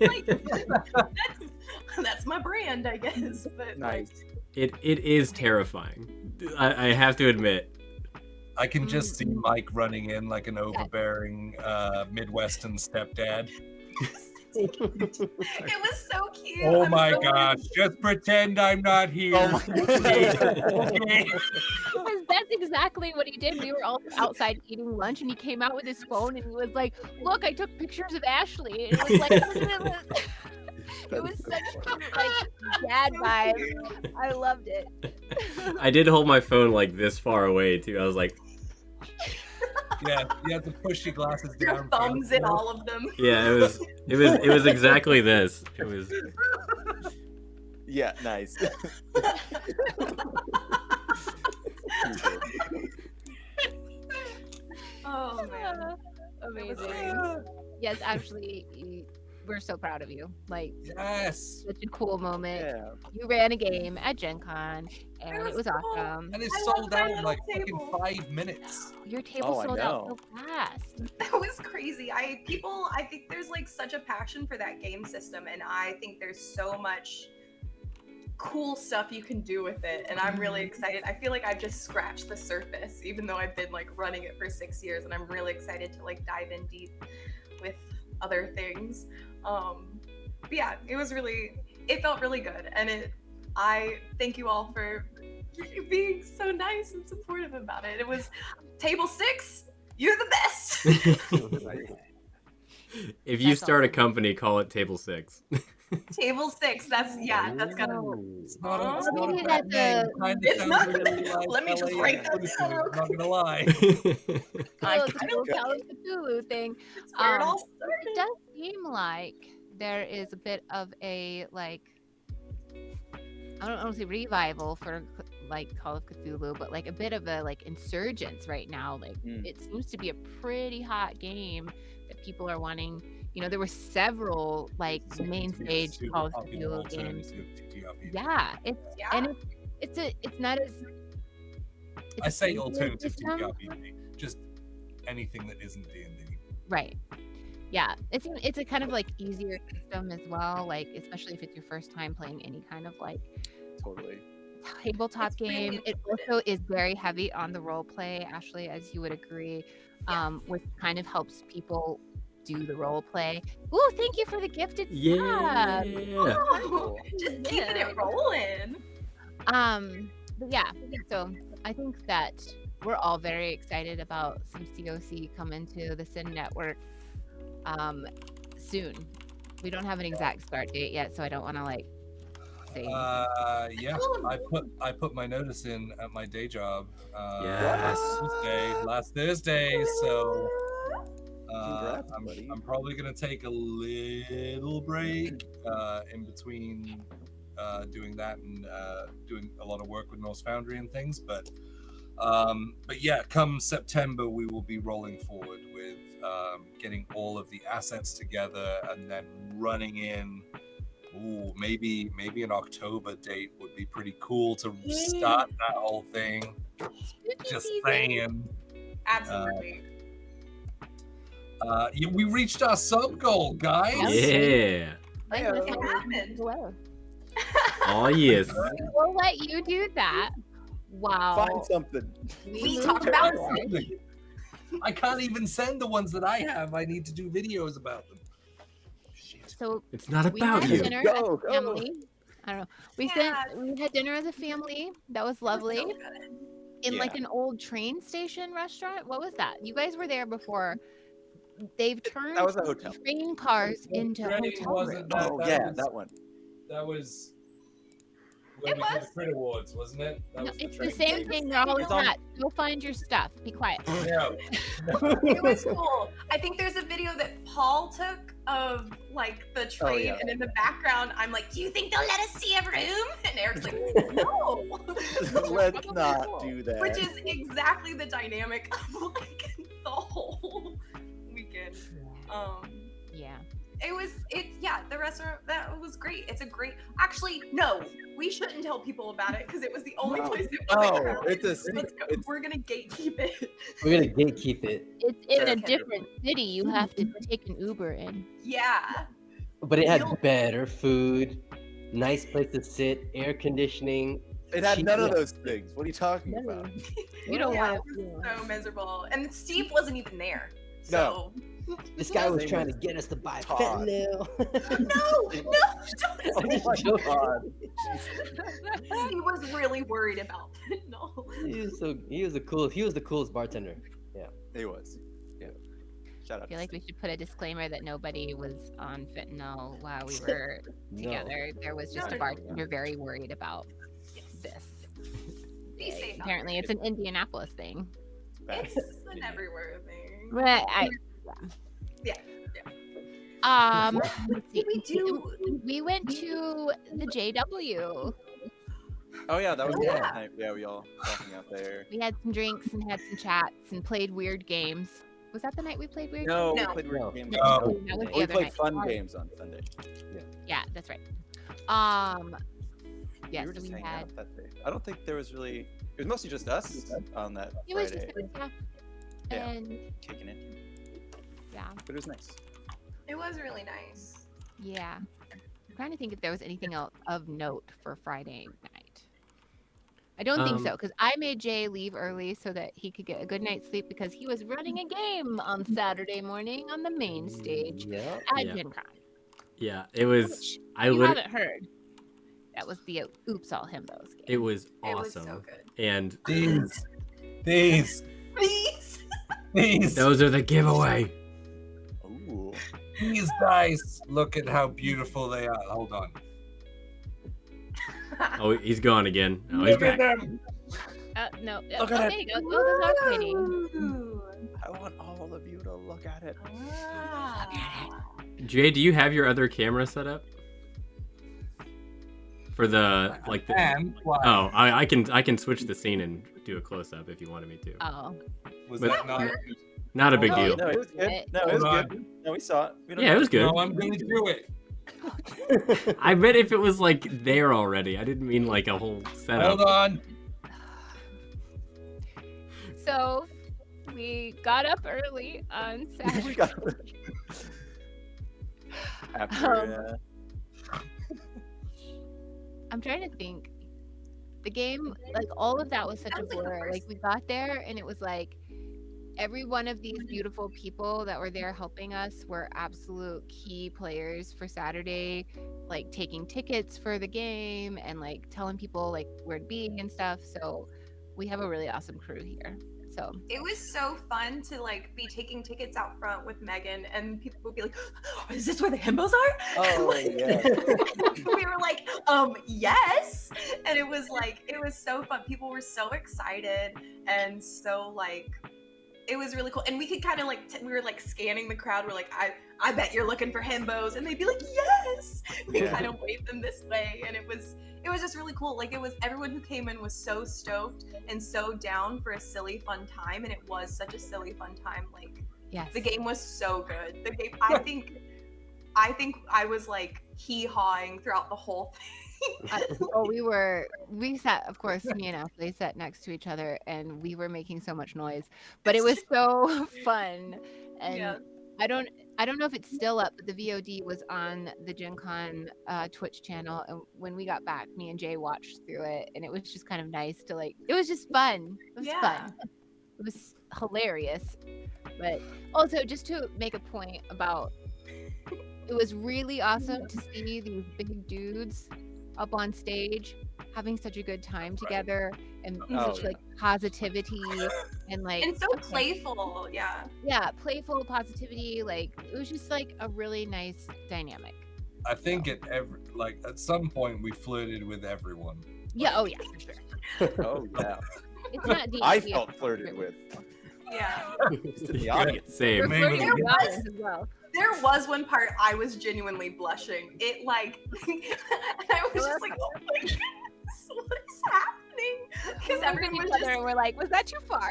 Like, that's my brand, I guess. But Nice. it is terrifying. I have to admit. I can just see Mike running in like an overbearing Midwestern stepdad. it was so cute. Oh I'm my so gosh, just pretend I'm not here. Oh my Okay. Because that's exactly what he did. We were all outside eating lunch, and he came out with his phone, and he was like, "Look, I took pictures of Ashley." And it was like, it was such like dad vibes. I loved it. I did hold my phone like this far away too. I was like, Yeah, you have to push your glasses Your down. thumbs in all of them. yeah, it was exactly this. It was. Yeah, nice. Oh man. Amazing. Yes, actually, we're so proud of you. Like, Yes. such a cool moment. Yeah. You ran a game at Gen Con, and it was cool. awesome. And it I sold love my out in little like fucking table. 5 minutes. Your table Oh, I sold out know. so fast. That was crazy. I think there's like such a passion for that game system, and I think there's so much cool stuff you can do with it, and I'm really excited. I feel like I've just scratched the surface, even though I've been like running it for 6 years, and I'm really excited to like dive in deep with other things. But yeah, it felt really good, and I thank you all for being so nice and supportive about it. It was table 6. You're the best. If you That's start a awesome. company, call it Table 6. Table 6. That's gotta. It's not, it's not Maybe a bad that's name. Kind It's of not- sounds really like let me just LA write that exclusive, down real I'm not gonna lie. I It's a kind little of Call of Cthulhu thing. It's where it all It started. does seem like there is a bit of a like, I don't want to say revival for like Call of Cthulhu, but like a bit of a like insurgence right now. Like Mm. it seems to be a pretty hot game that people are wanting, You know, there were several like main stage Super Call of popular Duty games. alternative to TTRPG. Yeah, Yeah. it's not as I say easier alternative to system. TTRPG, just anything that isn't D&D. Right. Yeah, it's a kind of like easier system as well. Like especially if it's your first time playing any kind of like Totally. tabletop It's really game. It also is very heavy on the role play, Ashley, as you would agree, which kind of helps people do the role play. Ooh, thank you for the gifted Yeah. sub. Oh, just keeping Yeah. it rolling. But yeah, so I think that we're all very excited about some COC coming to the Sin Network soon. We don't have an exact start date yet, so I don't want to like say anything. Yeah, I put my notice in at my day job Yes. last Thursday, so Congrats, buddy. I'm probably gonna take a little break in between doing that and doing a lot of work with Norse Foundry and things, but yeah, come September we will be rolling forward with getting all of the assets together and then running in. Ooh, maybe an October date would be pretty cool to start that whole thing. Just saying. Absolutely. Yeah, we reached our sub goal, guys. Yeah. Like, let's It have happened. Well, Oh yes. we'll let you do that. Wow. Find something. We talked about I can't even send the ones that I have. I need to do videos about them. Shit. So It's not we about had you. dinner Go, as a family. I don't know. We had dinner as a family. That was lovely. So good. In like Yeah. an old train station restaurant. What was that? You guys were there before. They've turned That was a hotel. train cars into Train hotel wasn't rooms. that- Oh that yeah, was- that one. That was when It we did was. the Crit Awards, wasn't it? That No, was it's the train. same thing. They're always It's on- at. Go find your stuff. Be quiet. Yeah. It was cool. I think there's a video that Paul took of like the train, yeah. and in the background, I'm like, "Do you think they'll let us see a room?" And Eric's like, "No." Let's not do that. Which is exactly the dynamic of like the whole weekend. Yeah. The restaurant, that was great. It's a great, actually, no, we shouldn't tell people about it because it was the only No. place that was No, it's a Let's secret. go. It's- We're gonna gatekeep it. We're gonna gatekeep it, It's in a Okay. different city. You have to take an Uber in. Yeah. but it had You'll- better food, nice place to sit, air conditioning. It had none of Yeah. those things. What are you talking No. about? You don't Yeah, want it to. was so miserable. And Steve wasn't even there. No. So This guy was Same trying to with get us to buy Todd. fentanyl. no, Oh don't. my god. Steve was really worried about fentanyl. he was the coolest bartender. He was. Yeah. Shout I out. feel to like we should put a disclaimer that nobody was on fentanyl while we were No. together. There was just a No. bartender very worried about this. Be safe out Apparently, there. it's an Indianapolis thing. Steve. It's an everywhere thing. But Yeah. let's see. We do. We went to the JW. Oh yeah, that was the Yeah. last night. Yeah, we all walking out there. We had some drinks and had some chats and played weird games. Was that the night we played weird No, No. we played weird No. games. No. games? That was Oh, the We other played night. fun Sorry. games on Sunday. Yeah, that's right. We Yes, were just we hanging had. out that day. I don't think there was really. It was mostly just us on that It was Friday, just yeah. Yeah. And kicking it. yeah, But it was nice. It was really nice. yeah. I'm trying to think if there was anything else of note for Friday night. I don't think so, because I made Jay leave early so that he could get a good night's sleep because he was running a game on Saturday morning on the main stage Yeah. at Yeah. GenCon. Yeah, it was. Which I you lit- haven't heard. That was the Oops All Himbos game. It was It was awesome. so good. And These Please. those are the giveaway. Ooh. These dice. Look at how beautiful they are. Hold on. Oh, he's gone again. Oh, he's Look at back. them. No. Look Oh, at there you go. Oh, that's our pretty. Ooh. I want all of you to look at it. Ah. Jay, do you have your other camera set up? For the like the. And why? Oh, I can switch the scene and do a close up if you wanted me to. Oh. Was But- that not? Not a big Oh, deal. No, it was good. No, it was good. No, we saw it. We don't Yeah, it was good. No, I'm gonna do it. I meant if it was like there already. I didn't mean like a whole setup. Hold on. So we got up early on Saturday. We got after. I'm trying to think. The game, like all of that was such a Sounds like the blur. first- Like we got there and it was like every one of these beautiful people that were there helping us were absolute key players for Saturday, like taking tickets for the game and like telling people like where to be and stuff. So we have a really awesome crew here. So It was so fun to like be taking tickets out front with Megan, and people would be like, "Is this where the himbos are?" Oh, yeah. We were like, yes. And it was so fun. People were so excited and so like, it was really cool. And we could kind of like, we were like scanning the crowd. We're like, I bet you're looking for himbos. And they'd be like, yes. We Yeah. kind of waved them this way. And it was just really cool. Like everyone who came in was so stoked and so down for a silly fun time. And it was such a silly fun time. Like yes. the game was so good. The game, I think I was like hee-hawing throughout the whole thing. We sat, of course, me and Ashley sat next to each other and we were making so much noise, but it was so fun. And Yeah. I don't know if it's still up, but the VOD was on the Gen Con Twitch channel. And when we got back, me and Jay watched through it and it was just kind of nice to like, it was just fun. It was Yeah. fun. It was hilarious. But also just to make a point about, it was really awesome to see these big dudes up on stage having such a good time together and Oh, such yeah. like positivity and like And so okay. playful. Yeah. Yeah, playful positivity. Like it was just like a really nice dynamic. I think at some point we flirted with everyone. Yeah, oh yeah, for sure. Oh, yeah. It's not D&D. I felt flirted with. Yeah. Just in the audience. Same. We're Maybe. flirting with There was- others as well. There was one part I was genuinely blushing. It like, and I was just like, oh my goodness, what is happening? Because We looked at everyone each was other just, and we're like, was that too far?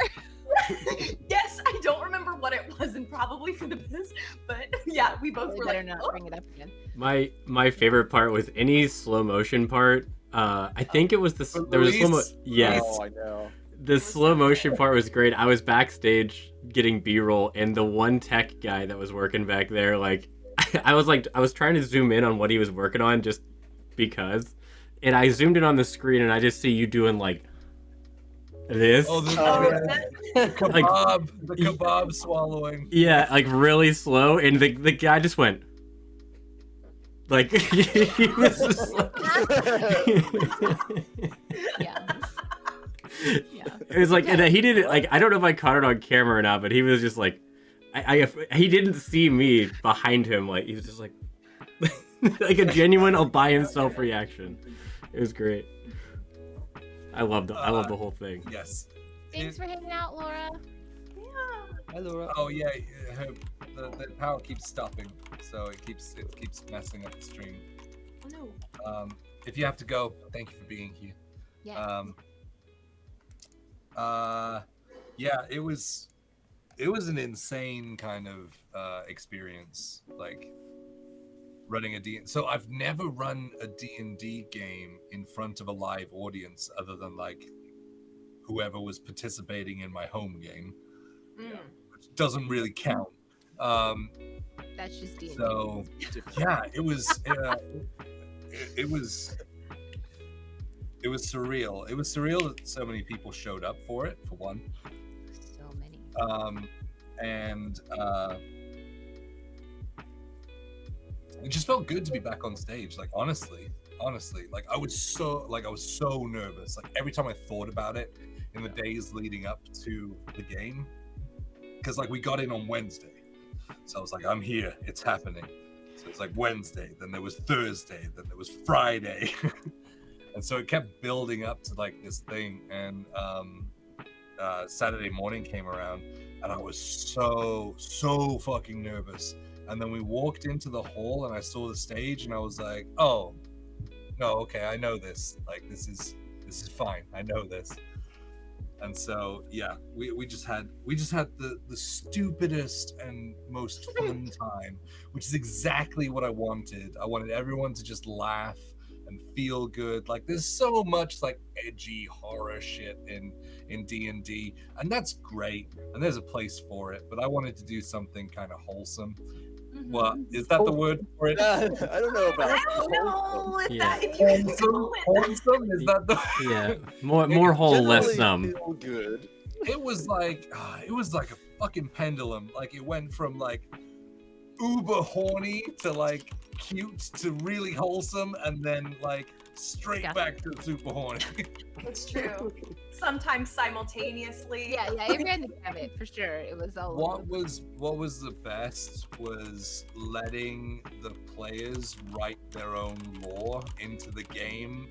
yes, I don't remember what it was, and probably for the best, but yeah, we both We were better like, not oh. bring it up again. My favorite part was any slow motion part. I think it was there was a slow mo. Release. Yes, Oh, I know. the was slow so motion good. part was great. I was backstage getting B-roll, and the one tech guy that was working back there, like, I was trying to zoom in on what he was working on just because, and I zoomed in on the screen, and I just see you doing like this. Oh, the Oh, kebab swallowing. Yeah, like really slow, and the guy just went. Like he was just like, Yeah. Yeah. it was like, and he didn't like. I don't know if I caught it on camera or not, but he was just like, he didn't see me behind him. Like he was just like, like a genuine all by himself reaction. It was great. I loved the whole thing. Yes. Thanks for hanging out, Laura. Hi, Laura. Oh yeah, the power keeps stopping, so it keeps messing up the stream. Oh, no. If you have to go, thank you for being here. Yeah. Yeah, it was an insane kind of experience, like running a D. So I've never run a D&D game in front of a live audience other than like whoever was participating in my home game, which doesn't really count. That's just D&D. So yeah, it was surreal. It was surreal that so many people showed up for it, for one. So many. And it just felt good to be back on stage. Like honestly, like I was so nervous. Like every time I thought about it in the days leading up to the game, because like we got in on Wednesday, so I was like, I'm here, it's happening. So it's like Wednesday, then there was Thursday, then there was Friday. And so it kept building up to like this thing, and Saturday morning came around, and I was so fucking nervous. And then we walked into the hall, and I saw the stage, and I was like, "Oh, no, okay, I know this. Like this is fine. I know this." And so yeah, we just had the stupidest and most fun time, which is exactly what I wanted. I wanted everyone to just laugh and feel good. Like there's so much like edgy horror shit in D&D, and that's great, and there's a place for it, but I wanted to do something kind of wholesome. What is that the word for it? I don't know about I don't know if Yeah. that if you can Wholesome? call it Wholesome? Is that the Yeah, more whole, less generally some. feel good. it was like a fucking pendulum. Like it went from like uber horny to like cute to really wholesome, and then like straight Yeah. back to super horny. It's true. Sometimes simultaneously. Yeah, it ran the gamut for sure. It was all what was the best was letting the players write their own lore into the game,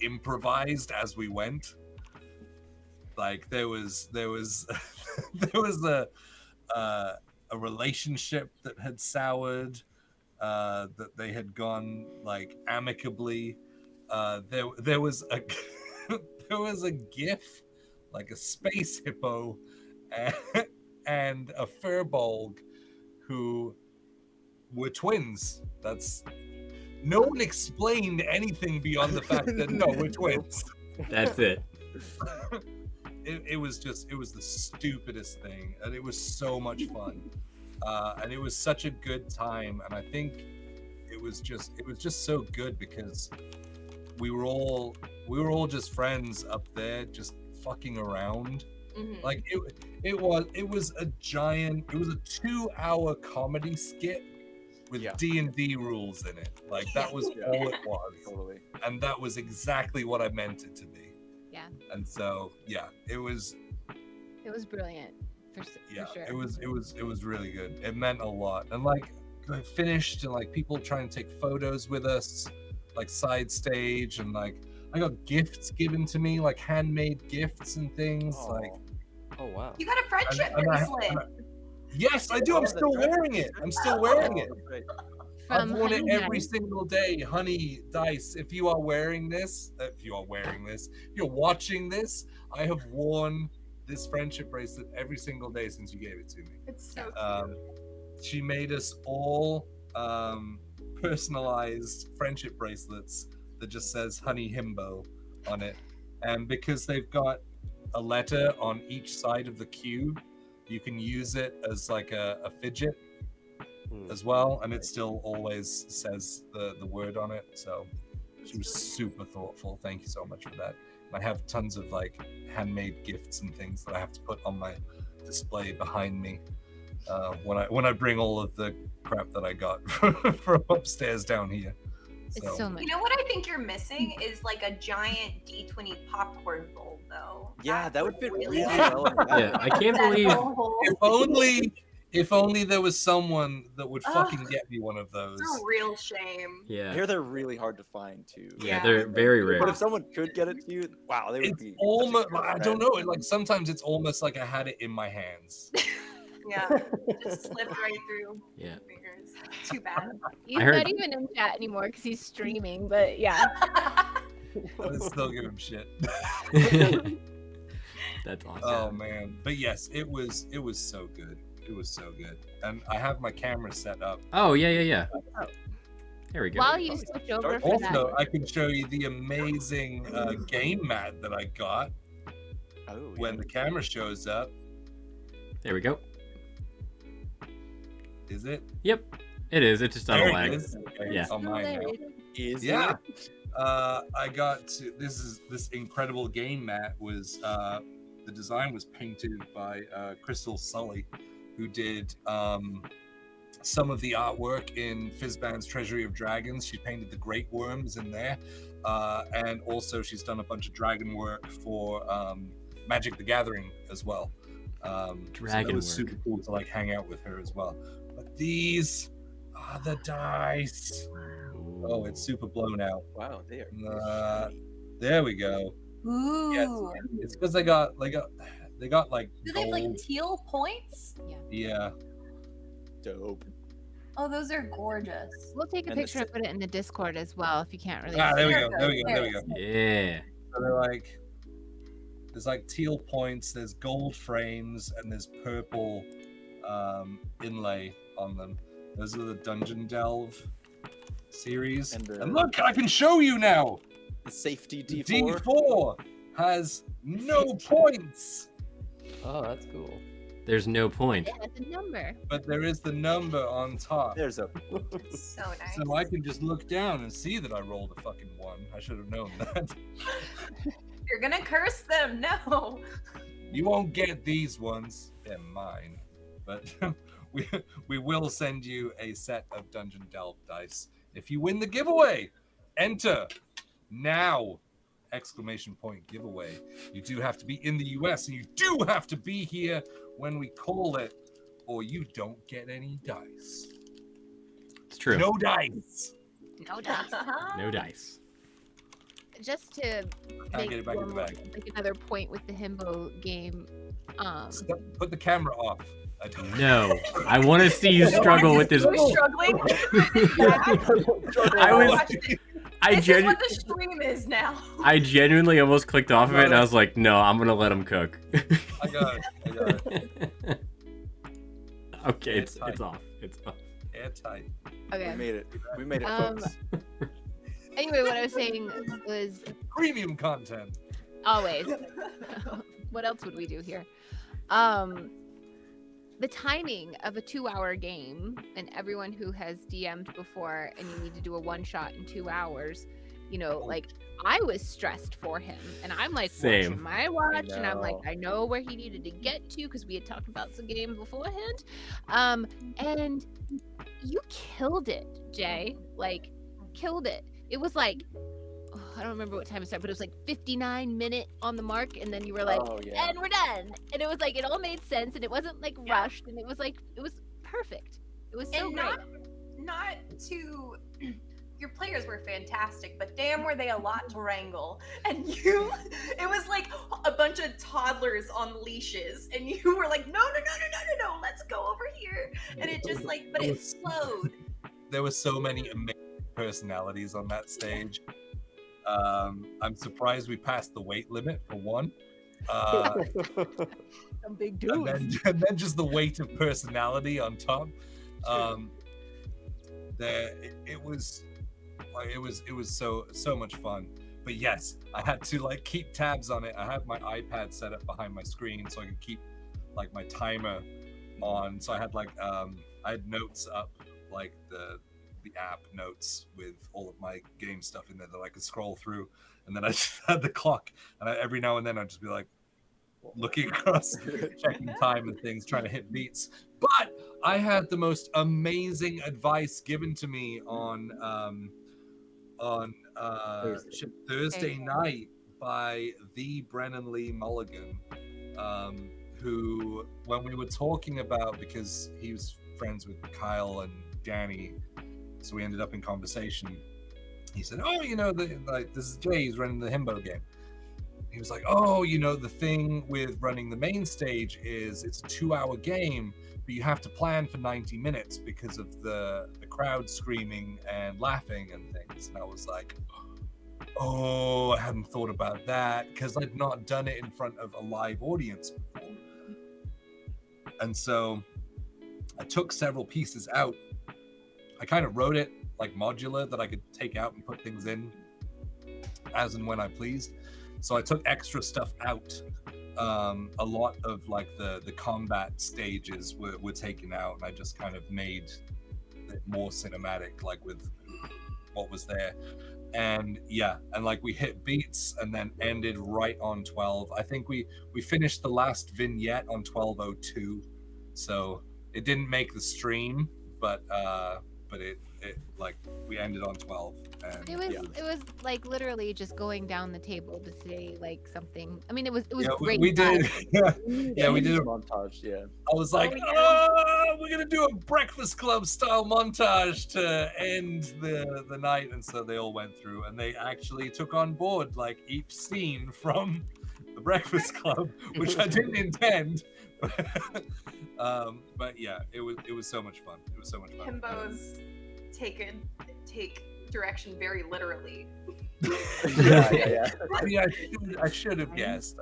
improvised as we went. Like there was there was a relationship that had soured, that they had gone like amicably. There was a there was a gif, like a space hippo and a furbolg who were twins. That's no one explained anything beyond the fact that no, we're twins. That's it. It was the stupidest thing, and it was so much fun, and it was such a good time. And I think it was just so good because we were all just friends up there, just fucking around. Mhm. Like it was a 2-hour comedy skit with Yeah. D&D rules in it. Like that was Yeah. all it was, Totally. and that was exactly what I meant it to be. Yeah. And so yeah, it was brilliant for sure. it was really good. It meant a lot. And like I finished, and like people trying to take photos with us, like side stage, and like I got gifts given to me, like handmade gifts and things. Oh. Like Oh wow. You got a friendship and bracelet. yes, I do. I'm still wearing it. I'm still wearing it. Right. From I've worn it Honey every Nut. single day. Honey Dice, if you're watching this, I have worn this friendship bracelet every single day since you gave it to me. It's so She made us all personalized friendship bracelets that just says Honey Himbo on it. And because they've got a letter on each side of the cube, you can use it as like a fidget as well, and it still always says the word on it. So she was super thoughtful. Thank you so much for that. And I have tons of like handmade gifts and things that I have to put on my display behind me when I bring all of the crap that I got from upstairs down here. It's so much. You know what I think you're missing is like a giant D20 popcorn bowl, though. Yeah, that would fit really well. well. in that. Yeah, I can't believe. If only there was someone that would Ugh. fucking get me one of those. It's a real shame. I Yeah, hear they're really hard to find too. yeah, Yeah. they're very rare. But if someone could get it to you, wow, they would It's be. almost, such a good I don't friend. know, like sometimes it's almost like I had it in my hands. Yeah, just slipped right through Yeah. your fingers. Too bad. He's heard- not even in chat anymore because he's streaming. But yeah, I still give him shit. That's awesome. Oh man, but yes, it was so good. It was so good, and I have my camera set up. Oh yeah. There we go. while you switch over for that, Also, I can show you the amazing game mat that I got Oh, when the camera shows up. There we go. Is it? Yep, it is. It's just on a There it lag. is. Okay, Yeah. it's on mine now. Is Yeah. it? I got to this incredible game mat was the design was painted by Crystal Sully, who did some of the artwork in Fizban's Treasury of Dragons. She painted the Great Worms in there, and also she's done a bunch of dragon work for Magic the Gathering as well. So Dragon that was work. super cool to like hang out with her as well. But these are the dice. Oh, it's super blown out. Wow, they are. There we go. Ooh. Yes, it's because they got like Do they have like gold. teal points? Yeah. Dope. Oh, those are gorgeous. we'll take a And the picture and put it in the Discord as well if you can't really. Ah, there we see go. it. There we go. There we go. Yeah. So they're like There's like teal points, there's gold frames, and there's purple inlay on them. Those are the Dungeon Delve series. And look, I can show you now. The safety The D4. D4 has no points, Oh, that's cool. There's no point. It has a number. but there is the number on top. There's a. So nice. So I can just look down and see that I rolled a fucking 1. I should have known that. You're gonna curse them. No. You won't get these ones. They're mine. But we will send you a set of Dungeon Delve dice if you win the giveaway. Enter now! Exclamation point giveaway. You do have to be in the US and you do have to be here when we call it, or you don't get any dice. It's true. No dice. No dice. No dice. Just to Can't make get it back in the one- bag. like another point with the himbo game. Put the camera off. I don't No. I want to see you struggle with this. We're struggling. I was. Watch this. I This is what the stream is now. I genuinely almost clicked off of it, and I was like, no, I'm gonna let him cook. I got it. Okay, it's off. It's off. Airtight. Okay. We made it. We made it, folks. Anyway, what I was saying was Premium content. always. What else would we do here? The timing of a 2-hour game, and everyone who has DM'd before, and you need to do a one shot in 2 hours, you know, like I was stressed for him, and I'm like Same. watching my watch, and I'm like, know. I know where he needed to get to because we had talked about some games beforehand, and you killed it, Jay. Like, killed it. It was like, I don't remember what time it started, but it was like 59-minute on the mark, and then you were like, Oh, yeah. and we're done. And it was like, it all made sense, and it wasn't like rushed, and it was like, it was perfect. It was so And great. not to your players were fantastic, but damn were they a lot to wrangle. And you it was like a bunch of toddlers on leashes, and you were like, no, let's go over here. And it just like, but it flowed. There were so many amazing personalities on that stage. I'm surprised we passed the weight limit for one. Some big and then just the weight of personality on top. It was so much fun. But yes, I had to like keep tabs on it. I had my iPad set up behind my screen so I could keep like my timer on. So I had like I had notes up, like the app notes with all of my game stuff in there that I could scroll through, and then I just had the clock, and every now and then I'd just be like looking across, checking time and things, trying to hit beats. But I had the most amazing advice given to me on Thursday night by the Brennan Lee Mulligan, who, when we were talking about, because he was friends with Kyle and Danny, so we ended up in conversation. He said, "Oh, you know, this is Jay. He's running the Himbo game." He was like, "Oh, you know, the thing with running the Mainstage is it's a 2-hour game, but you have to plan for 90 minutes because of the crowd screaming and laughing and things." And I was like, "Oh, I hadn't thought about that because I'd not done it in front of a live audience before." And so I took several pieces out. I kind of wrote it like modular that I could take out and put things in as and when I pleased. So I took extra stuff out. A lot of like the combat stages were taken out, and I just kind of made it more cinematic, like with what was there. And yeah, and like we hit beats and then ended right on 12. I think we finished the last vignette on 12:02. So it didn't make the stream, but it like we ended on 12. And It was like literally just going down the table to say like something. I mean, it was yeah, great. we did. Yeah, we did a montage. Yeah. I was like, oh, we're gonna do a Breakfast Club style montage to end the night, and so they all went through, and they actually took on board like each scene from the Breakfast Club, which I didn't intend. But yeah, it was so much fun. Himbos take direction very literally. Yeah. I mean, I should have guessed.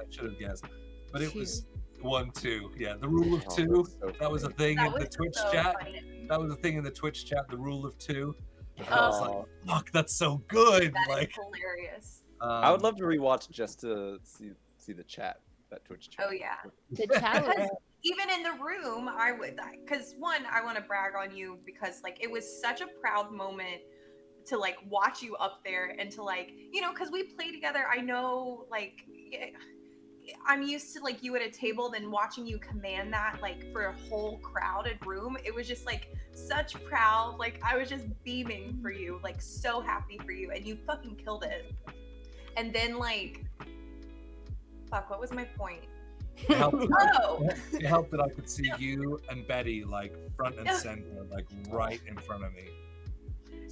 But it was 1-2. Yeah, the rule of Oh, two. that's so That was a funny. thing That in the was Twitch so chat. funny. That was a thing in the Twitch chat. The rule of two. And I was like, Oh, fuck, that's so good. That is Like, hilarious. I would love to rewatch just to see the chat, that Twitch chat. Oh yeah. The chat was Because even in the room, I would, because one, I want to brag on you because like it was such a proud moment to like watch you up there and to like, you know, because we play together. I know like I'm used to like you at a table, then watching you command that like for a whole crowded room. It was just like such proud. Like I was just beaming for you, like so happy for you, and you fucking killed it. And then like, fuck, what was my point? it helped, Oh, it helped that I could see you and Betty like front and center, like right in front of me.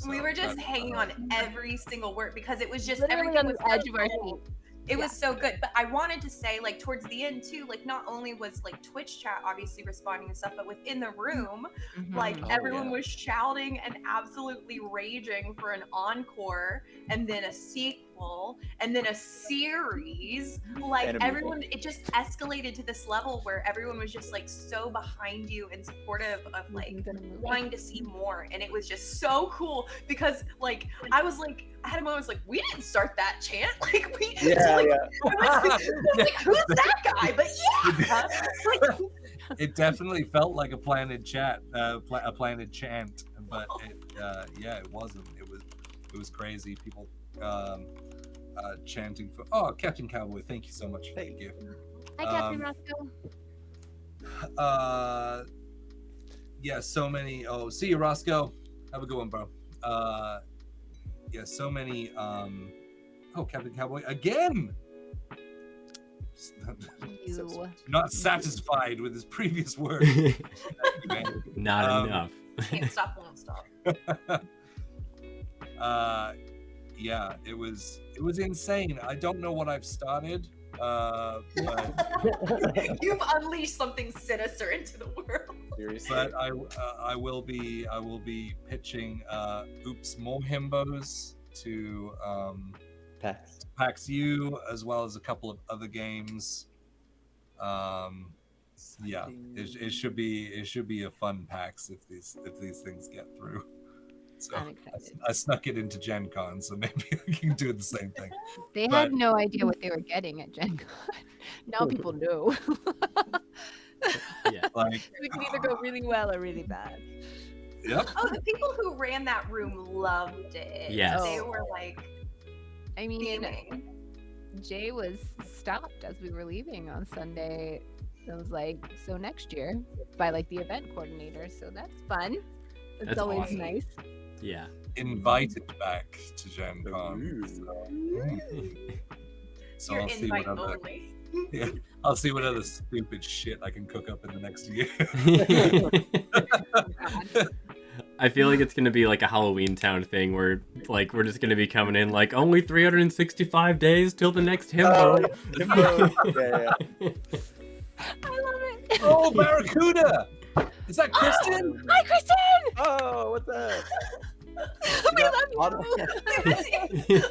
we So were just that- hanging on every single word because it was just literally everything on was the edge so of our cool. seat. It was so good. But I wanted to say, like, towards the end, too, like, not only was, like, Twitch chat obviously responding and stuff, but within the room, like, Oh, everyone yeah. was shouting and absolutely raging for an encore, and then a sequel, and then a series. Like, And a everyone, it just escalated to this level where everyone was just, like, so behind you and supportive of, like, wanting to see more. And it was just so cool because, like, I was like, I had a moment, I was like, we didn't start that chant. Like, we, Yeah, like, yeah. I was like, who's that guy? But yeah, like, It definitely felt like a planted chat, a planted chant, but it, yeah, it wasn't. It was crazy. People chanting for. Oh, Captain Cowboy, thank you so much for the gift. Hi, Captain Roscoe. Yeah, so many. Oh, see you, Roscoe. Have a good one, bro. Yeah, so many. Oh, Captain Cowboy again. You. Not satisfied with his previous work. Not enough. can't stop, won't stop. Yeah, it was insane. I don't know what I've started, but You've unleashed something sinister into the world. Seriously. but I will be pitching Oops More Himbos to PAX. PAX U as well as a couple of other games. Yeah, it should be a fun PAX if these things get through. So I'm excited. I snuck it into Gen Con, so maybe I can do the same thing. They But- had no idea what they were getting at Gen Con. Now people know. Yeah. Like, We can either go really well or really bad. yep. Oh, the people who ran that room loved it. Yes. They were like I mean, beaming. Jay was stopped as we were leaving on Sunday. It was like, so next year by like the event coordinator. So that's fun. It's That's always awesome. nice. Yeah. Invited back to Gen Con. Ooh. So You're I'll see invite what other, only. yeah, I'll see what other stupid shit I can cook up in the next year. I feel like it's gonna be like a Halloween Town thing where like we're just gonna be coming in like only 365 days till the next himbo. Yeah. I love it. Oh, Barracuda! Is that Kristen? Hi, Kristen. Oh, what's that? We love you.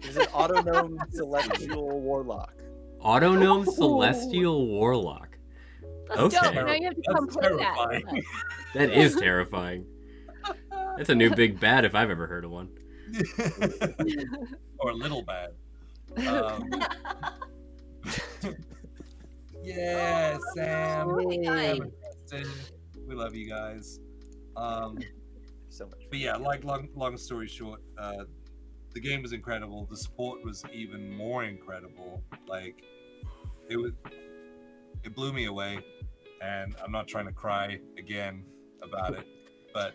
There's an autonome celestial warlock. Autonome Celestial Warlock. That's Okay. dope. Now you have to come That's play terrifying. that. That is terrifying. That's a new big bad if I've ever heard of one. Or Little Bad. Yeah, Sam. Yay. Kristen, we love you guys. So much. But yeah, like long story short, the game was incredible. The support was even more incredible. Like it blew me away, and I'm not trying to cry again about it, but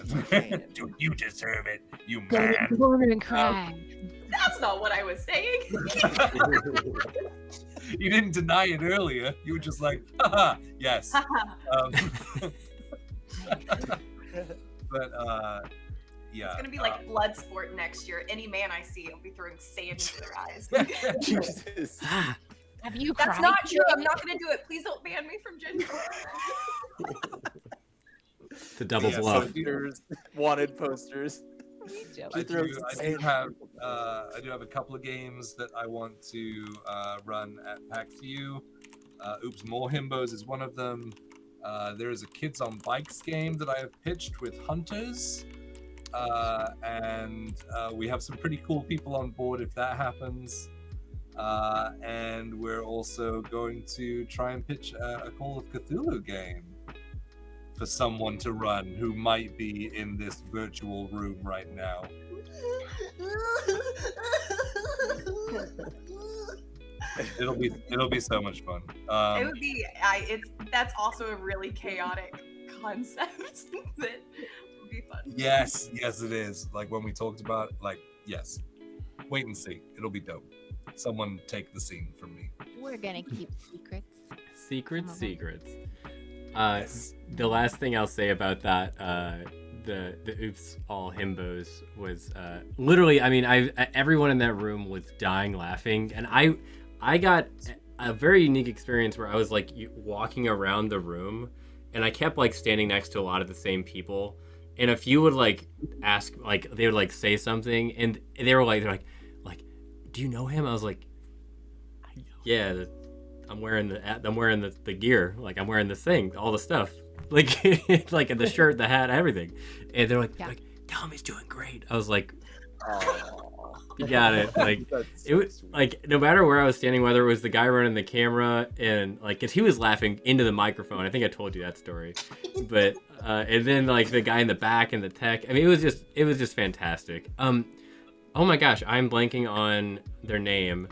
you can. dude, you deserve it, you Go man. on and cry. That's not what I was saying. You didn't deny it earlier. You were just like, haha, yes. But yeah. It's gonna be like blood sport next year. Any man I see, I'll be throwing sand into their eyes. Jesus. Ah, Have you That's cried? not true. I'm not gonna do it. Please don't ban me from Gen Con. it's a double Yeah, bluff. so- Posters, wanted posters. I do have a couple of games that I want to run at PAX U. Oops, More Himbos is one of them. There is a Kids on Bikes game that I have pitched with Hunters. And we have some pretty cool people on board if that happens. And we're also going to try and pitch a Call of Cthulhu game for someone to run who might be in this virtual room right now. It'll be so much fun. It would be. That's also a really chaotic concept. That would be fun. Yes, it is. Like when we talked about, yes. Wait and see. It'll be dope. Someone take the scene from me. We're gonna keep secrets. Secrets. The last thing I'll say about that, the Oops All Himbos was literally. I mean, everyone in that room was dying laughing, and I got a very unique experience where I was like walking around the room, and I kept like standing next to a lot of the same people, and a few would like ask, like they would like say something, and they're like, do you know him? I was like, yeah, I'm wearing the gear, like I'm wearing this thing, all the stuff, like like the shirt, the hat, everything, and they're like, Tommy's doing great. I was like, you got it. Like it was like no matter where I was standing, whether it was the guy running the camera and like, cause he was laughing into the microphone. I think I told you that story, but and then like the guy in the back and the tech. I mean, it was just fantastic. Oh my gosh, I'm blanking on their name.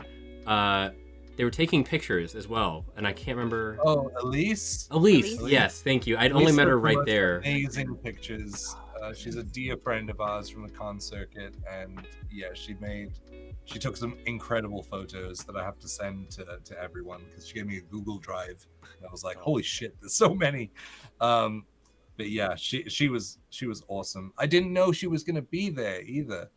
They were taking pictures as well, and I can't remember. Oh, Elise? Elise, yes, thank you. I'd only met her right there. Amazing pictures. She's a dear friend of ours from the con circuit, and yeah, she took some incredible photos that I have to send to everyone because she gave me a Google Drive. And I was like, holy shit, there's so many. But yeah, she was awesome. I didn't know she was gonna be there either.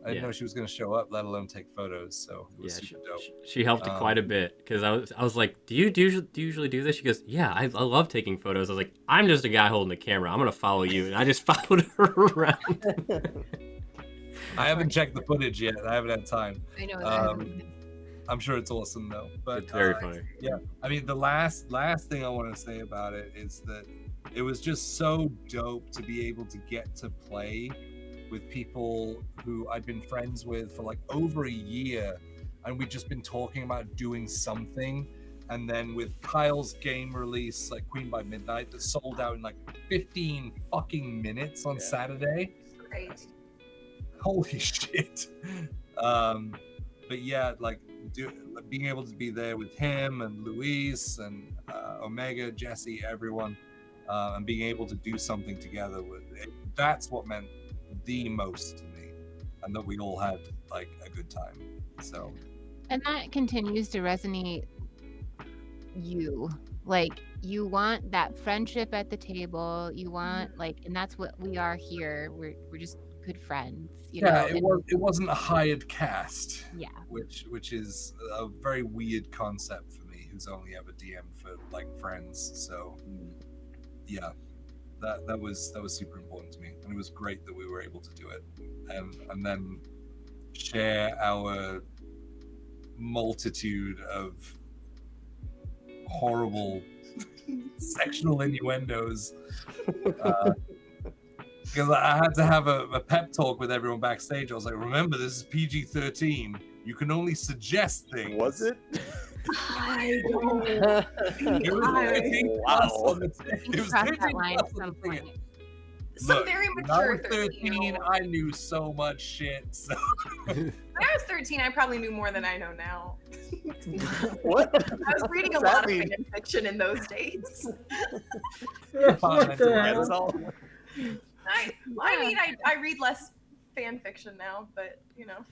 I didn't know she was going to show up, let alone take photos. So it was super dope. She helped quite a bit because I was like, do you usually do this? She goes, yeah, I love taking photos. I was like, I'm just a guy holding the camera. I'm going to follow you. And I just followed her around. I haven't checked the footage yet. I haven't had time. I know. I'm sure it's awesome though. But it's very funny. Yeah. I mean, the last thing I want to say about it is that it was just so dope to be able to get to play with people who I'd been friends with for like over a year, and we'd just been talking about doing something. And then with Kyle's game release, like Queen by Midnight, that sold out in like 15 fucking minutes on Saturday. Crazy. Holy shit. But yeah, being able to be there with him and Luis and Omega, Jesse, everyone, and being able to do something together that's what meant the most to me, and that we all had like a good time. So, and that continues to resonate. You want that friendship at the table. You want and that's what we are here. We're just good friends. You know? It wasn't a hired cast. Yeah, which is a very weird concept for me, who's only ever DM'd for like friends. So, yeah. That was super important to me, and it was great that we were able to do it, and then share our multitude of horrible sexual innuendos. Because I had to have a pep talk with everyone backstage. I was like, remember, this is PG-13. You can only suggest things. Was it? I don't know. It was 13 plus on the it was 13 plus on the thing. Some very mature when I was 13, I knew so much shit. So. When I was 13, I probably knew more than I know now. What? I was reading a lot of fan fiction in those days. I read less fan fiction now, but you know.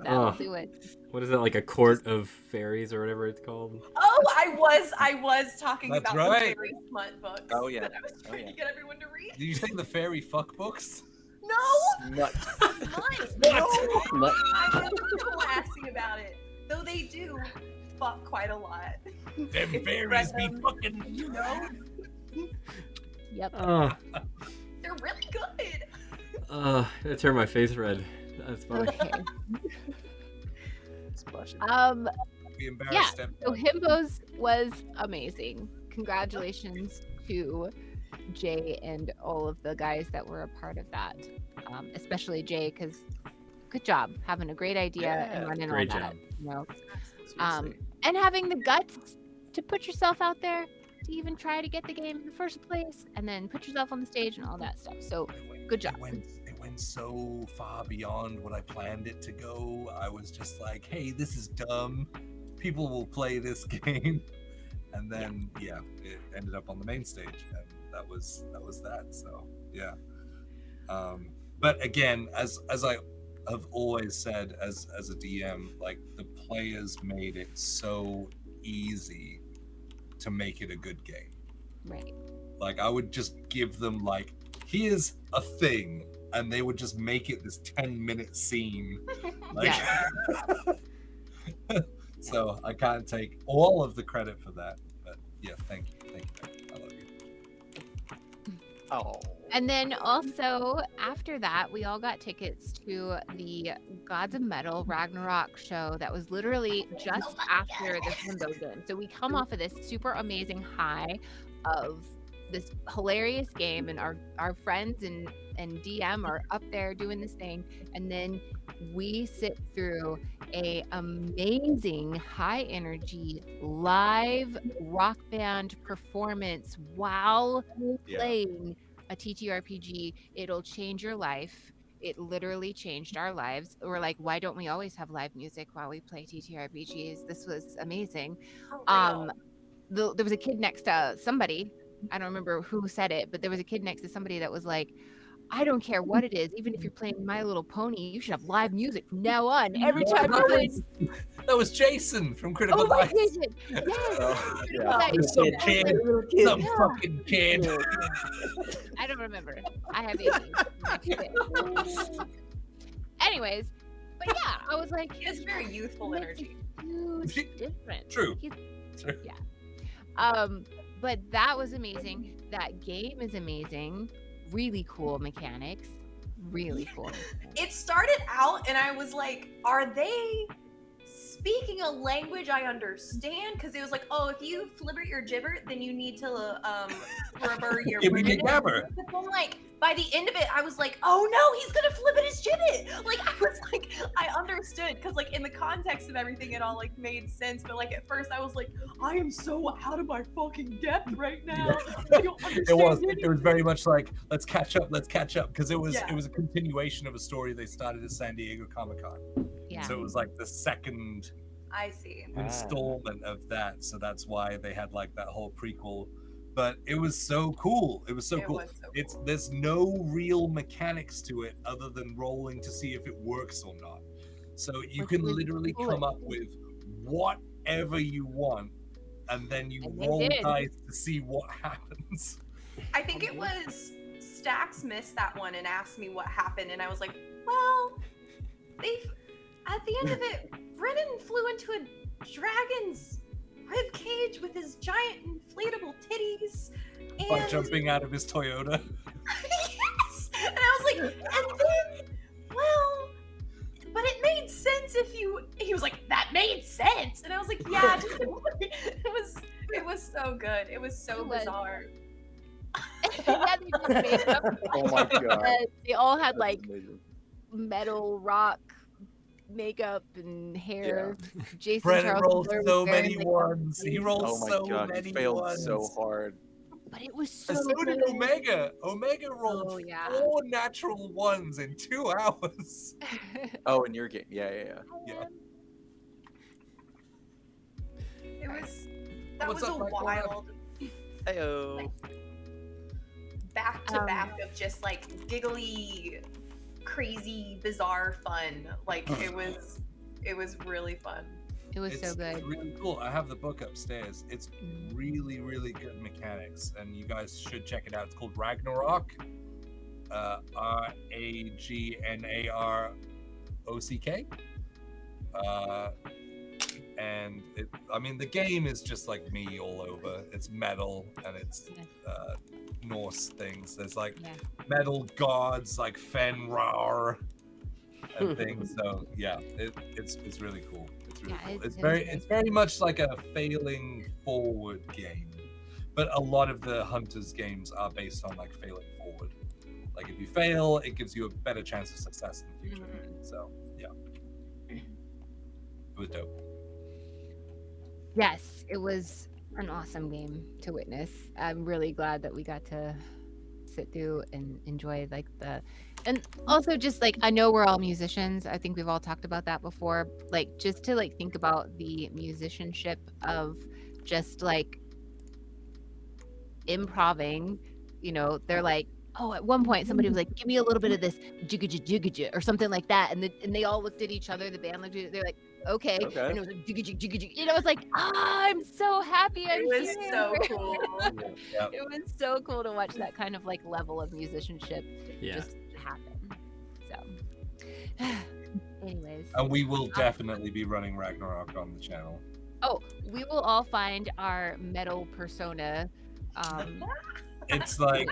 That'll do it. What is that, like a court of fairies or whatever it's called? Oh, I was talking That's about right. the fairy smut books. Oh yeah. That I was trying to get everyone to read. Did you say the fairy fuck books? No. Smut. No. Smut. I'm really classy about it, though they do fuck quite a lot. Them If you fairies read be them, fucking. you know, Yep. Oh, they're really good. That turned my face red. That's funny. Okay. Splashing. Be Yeah. embarrassed. So Himbos was amazing. Congratulations to Jay and all of the guys that were a part of that, especially Jay, because good job having a great idea and Yeah, running great all that. job. You know, Seriously. and having the guts to put yourself out there to even try to get the game in the first place, and then put yourself on the stage and all that stuff. So good job. It went so far beyond what I planned it to go. I was just like, hey, this is dumb. People will play this game. And then it ended up on the main stage, and that was that. So yeah. But again, as I have always said as a DM, like the players made it so easy to make it a good game. Right. Like I would just give them like, here's a thing, and they would just make it this 10-minute scene. Like so I can't take all of the credit for that. But yeah, thank you. I love you. Oh. And then also after that, we all got tickets to the Gods of Metal Ragnarok show that was literally just after the Himbo game. So we come off of this super amazing high of this hilarious game, and our friends and DM are up there doing this thing, and then we sit through a amazing high energy live rock band performance while playing a TTRPG. It'll change your life. It literally changed our lives. We're like, why don't we always have live music while we play TTRPGs? This was amazing. There was a kid next to somebody, I don't remember who said it, but there was a kid next to somebody that was like, I don't care what it is, even if you're playing My Little Pony, you should have live music from now on. Every time you win. That was Jason from Critical Oh my Dice. goodness. Yes. Oh, yeah. Like, Some kid, some Yeah. fucking kid. I don't remember. I have ADHD. Anyways, but yeah, I was like, He has very youthful energy. huge difference. True. Yeah. But that was amazing. That game is amazing. Really cool mechanics. Really cool. It started out and I was like, are they speaking a language I understand? Because it was like, oh, if you flibber your gibbet, then you need to rubber your Gibber gabber. But then, like, by the end of it, I was like, oh no, he's gonna flip it his gibbet. Like, I was like, I understood, because like in the context of everything, it all like made sense. But like at first, I was like, I am so out of my fucking depth right now. I don't understand It was very much like, let's catch up, because it was Yeah. a continuation of a story they started at San Diego Comic-Con. Yeah. So it was like the second I see. installment of that. So that's why they had like that whole prequel. But it was so cool. It was so cool. There's no real mechanics to it other than rolling to see if it works or not. So you can literally come up with whatever you want, and then you And they roll did. dice to see what happens. I think it was Stax missed that one and asked me what happened, and I was like, well, at the end of it, Brennan flew into a dragon's rib cage with his giant inflatable titties, and By jumping out of his Toyota. yes! And I was like, and then, well, but it made sense if you. He was like, that made sense, and I was like, yeah. It was so good. It was so It was. bizarre. Yeah, they did makeup. Oh my god. They all had like That's amazing. metal rock makeup and hair. Jason Brennan Charles rolled Miller was so wearing, many like, ones. He rolled Oh my so god, many he failed ones. so hard. But it was so And so did good. Omega. Omega rolled Oh, yeah. 4 natural ones in 2 hours. Oh, in your game. Yeah. Yeah. It was. That What's was up, a Mike? wild Heyo. back to back of just like giggly, crazy, bizarre fun. Like it was really fun. It was so It's good. really cool. I have the book upstairs. It's really, really good mechanics, and you guys should check it out. It's called Ragnarok. Ragnarok. And the game is just like me all over. It's metal, and it's Norse things. There's like Yeah. metal gods like Fenrir and things. So yeah, it's really cool. It's really Yeah, cool. it is It's very much like a failing forward game, but a lot of the Hunters games are based on like failing forward. Like if you fail, it gives you a better chance of success in the future. So yeah, it was dope. Yes, it was an awesome game to witness. I'm really glad that we got to sit through and enjoy like and also just like I know we're all musicians. I think we've all talked about that before. Like just to like think about the musicianship of just like improving, they're like, oh, at one point somebody was like, give me a little bit of this jigga jigga or something like that, and they all looked at each other. The band looked at, they're like, okay, Okay. and it was like jigga jigga. It's like, I'm so happy I'm It was here. so cool. It was so cool to watch that kind of like level of musicianship just happen. So, anyways, And we will definitely be running Ragnarok on the channel. oh, we will all find our metal persona. It's like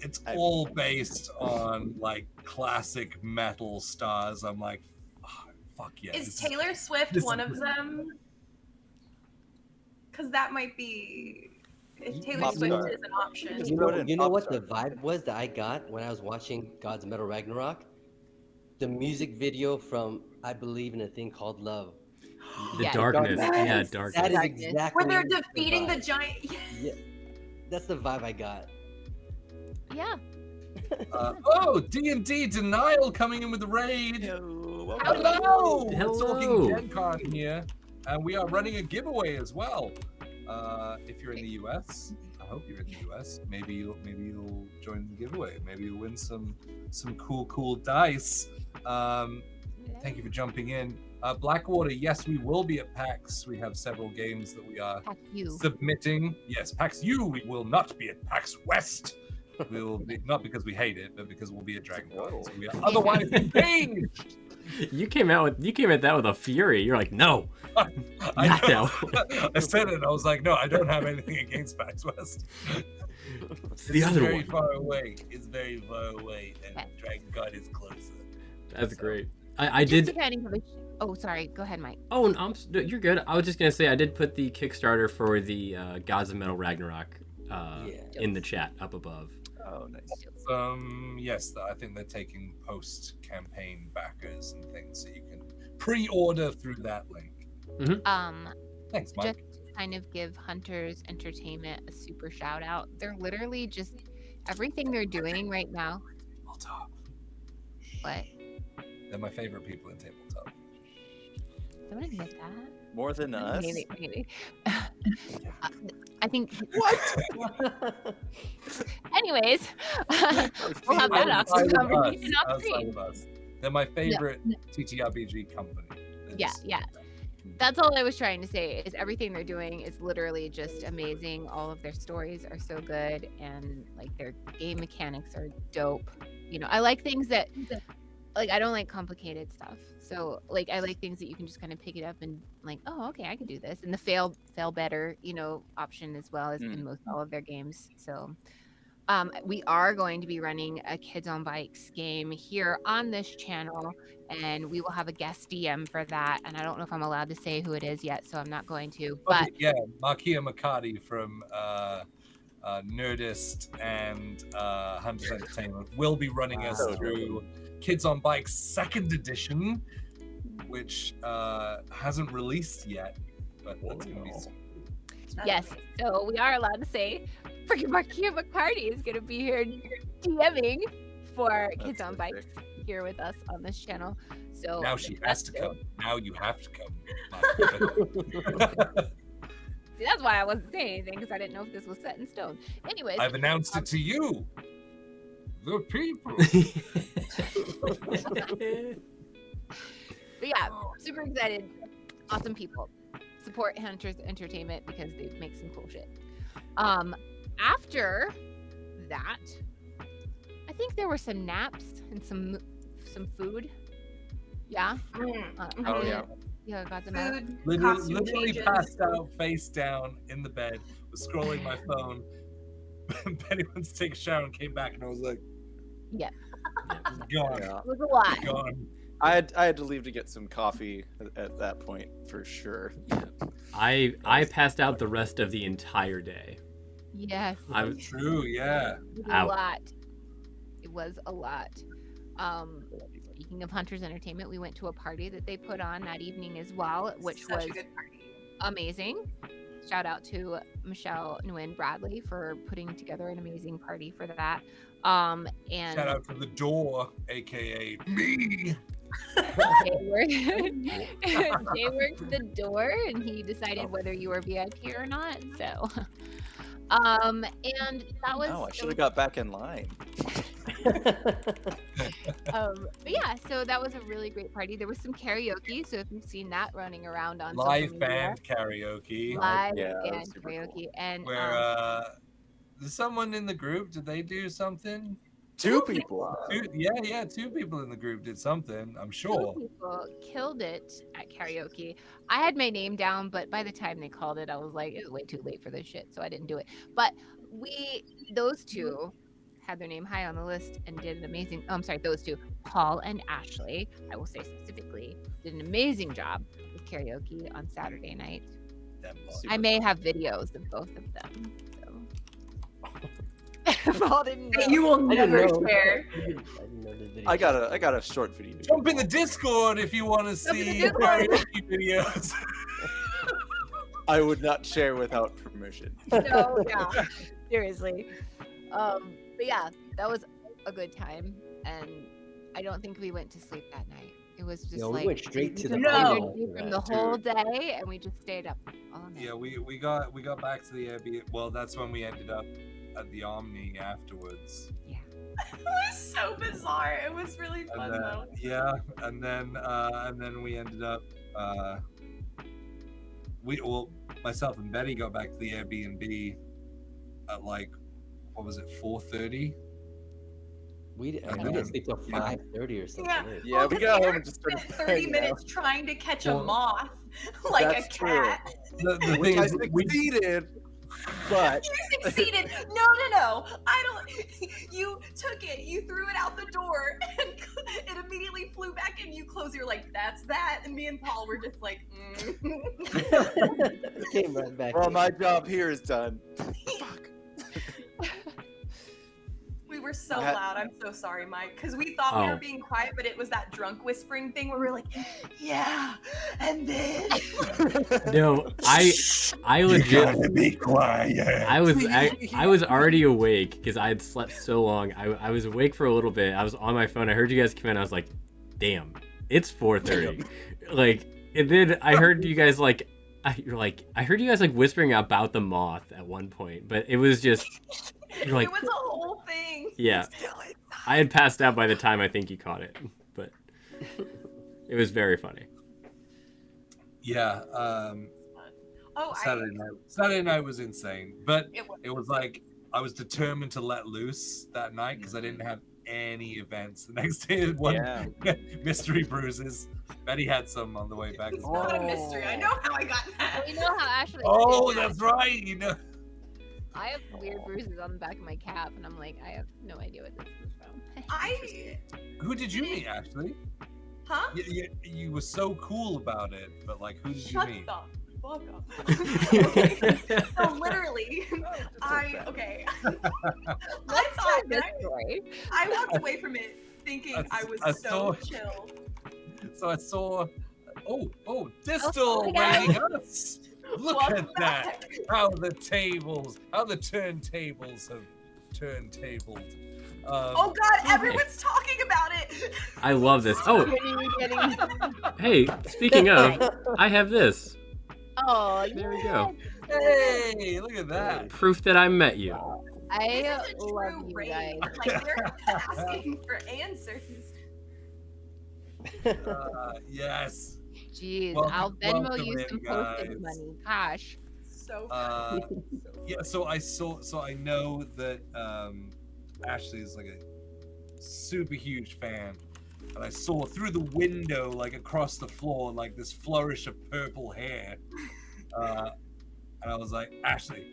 it's all based on like classic metal stars. I'm like, fuck yeah. Is Taylor Swift this one is of them? Because that might be. If Taylor Pop Swift star. is an option. You know what the vibe was that I got when I was watching God's Metal Ragnarok? The music video from I Believe in a Thing Called Love. The Yes. darkness. Yes. Yeah, That darkness. is Darkness. exactly When they're the defeating the vibe. giant. Yeah, that's the vibe I got. Yeah. Oh, D&D Denial coming in with the raid. Hello. Hello. Hello. Talking Gen Con here, and we are running a giveaway as well. If you're in the US, I hope you're in the US. Maybe you'll join the giveaway. Maybe you'll win some cool dice. Thank you for jumping in. Blackwater, yes, we will be at PAX. We have several games that we are Fuck you. submitting. Yes, PAX U. We will not be at PAX West. We will be not because we hate it, but because we'll be at Dragon Con. So we are otherwise engaged. You came at that with a fury. You're like, no, I not know. now. I said it. I was like, no, I don't have anything against PAX West. It's the other very one. far away. It's very far away, and Dragon Con is closer. That's great. I Just did. to kind of give a oh, sorry. Go ahead, Mike. Oh, no, you're good. I was just gonna say I did put the Kickstarter for the Gods of Metal Ragnarok in the chat up above. Oh, nice. Yes, I think they're taking post-campaign backers and things, so you can pre-order through that link. Thanks, Mike. Just to kind of give Hunters Entertainment a super shout out. They're literally just everything they're doing right now. Tabletop. What? They're my favorite people in tabletop. Someone admit that? More than us? Maybe. I think. What? Anyways, we'll have that awesome conversation off screen. They're my favorite TTRPG company. Yeah. That's all I was trying to say. Is everything they're doing is literally just amazing. All of their stories are so good, and like their game mechanics are dope. I like things that. Like I don't like complicated stuff, so like I like things that you can just kind of pick it up and like, oh, okay, I can do this. And the fail better, option as well as in most all of their games. So, we are going to be running a Kids on Bikes game here on this channel, and we will have a guest DM for that. And I don't know if I'm allowed to say who it is yet, so I'm not going to. But yeah, Markia Makati from Nerdist and Hunters Entertainment will be running us through Kids on Bikes 2nd edition, which hasn't released yet, but that's going to be soon. yes, so we are allowed to say freaking Markia McCarty is going to be here DMing for Kids on Bikes here with us on this channel. So now she has to come. Now you have to come. See, that's why I wasn't saying anything, because I didn't know if this was set in stone. Anyways, I've announced it to you, the people. But yeah, super excited. Awesome people. Support Hunters Entertainment because they make some cool shit. After that, I think there were some naps and some food. Yeah. Oh, yeah. Yeah, got them out. Food, Literally costume changes. passed out face down in the bed, was scrolling my phone, Penny went to take a shower and came back, and I was like, Yeah. gone, Yeah. It was a lot. gone. I had to leave to get some coffee at that point for sure. I passed out the rest of the entire day. Yes. I was True, yeah. It was a out. lot. It was a lot. Speaking of Hunters Entertainment, we went to a party that they put on that evening as well, which Such was a good party. amazing. Shout out to Michelle Nguyen Bradley for putting together an amazing party for that. And Shout out to the door, aka me. Jay worked the door, and he decided whether you were VIP or not. So, and that was. Oh, I should have got back in line. But yeah, so that was a really great party. There was some karaoke, so if you've seen that running around on Live social media, band karaoke. live Yeah, that was band super karaoke, cool. and Where someone in the group, did they do something? Two people. Two people in the group did something, I'm two sure. people killed it at karaoke. I had my name down, but by the time they called it, I was like, it was way too late for this shit, so I didn't do it. But those two had their name high on the list and did an amazing. Oh, I'm sorry, those two, Paul and Ashley, I will say specifically, did an amazing job with karaoke on Saturday night. Them I may have videos of both of them. So. Paul didn't know. That you will I didn't never know. share. I didn't know the video. I got a short video. Jump in the Discord if you want to Jump in the see Discord. karaoke videos. I would not share without permission. No, yeah, seriously. But yeah, that was a good time, and I don't think we went to sleep that night. It was just No, we like went straight to the No. party energy after from that. the whole day, and we just stayed up all night. Yeah, we got back to the Airbnb. Well, that's when we ended up at the Omni afterwards. It was so bizarre. It was really fun And then, though. yeah, and then we ended up myself and Betty got back to the Airbnb at like, what was it, 4:30? We And didn't then- sleep till yeah. 5:30 or something. Yeah. Yeah, Well, we 'cause got home Eric and just started spent 30 hanging out. minutes trying to catch a Well, moth like a that's true. cat. The Which thing I is, we succeeded, but You succeeded. No. I don't. You took it. You threw it out the door, and it immediately flew back in. You closed. You're like, "That's that." And me and Paul were just like, It came right back. well, in. my job here is done. We were so That- loud. I'm so sorry, Mike, because we thought we Oh. were being quiet, but it was that drunk whispering thing where we're like, "Yeah," and then No, I legit. be quiet. I was already awake because I had slept so long. I was awake for a little bit. I was on my phone. I heard you guys come in. I was like, damn, it's 4:30. Like, and then I heard you guys like, I heard you guys like whispering about the moth at one point, but it was just, you're like, it was a whole thing. yeah. I had passed out by the time I think you caught it, but it was very funny. Yeah, Oh, Saturday night was insane, but it was. it was like I was determined to let loose that night because I didn't have any events the next day. One Yeah. mystery bruises. Betty had some on the way back. It's not a mystery. I know how I got that. Well, you know how Ashley. Oh, that's right. You know. I have weird bruises on the back of my cap, and I'm like, I have no idea what this is from. I, Who did you meet, Ashley? huh? You were so cool about it, but like, who did you Shut meet? the fuck up. Okay. So literally, I thought This that story. I walked away from it thinking I was I so saw- chill. So I saw. Oh, Oh, Distal guys. rating us. Look Welcome at that. back. How the turntables have turntabled. Oh God, everyone's talking about it. I love this. Oh, hey, speaking of, I have this. Oh, There we go. Hey, look at that. Proof that I met you. I This is a love true you raid. guys. Like they're asking for answers. Yes. Jeez, Welcome- I'll Venmo welcome you in, some postage guys. money. Gosh. So Yeah. So I know that Ashley is like a super huge fan, and I saw through the window, like across the floor, like this flourish of purple hair, and I was like, Ashley.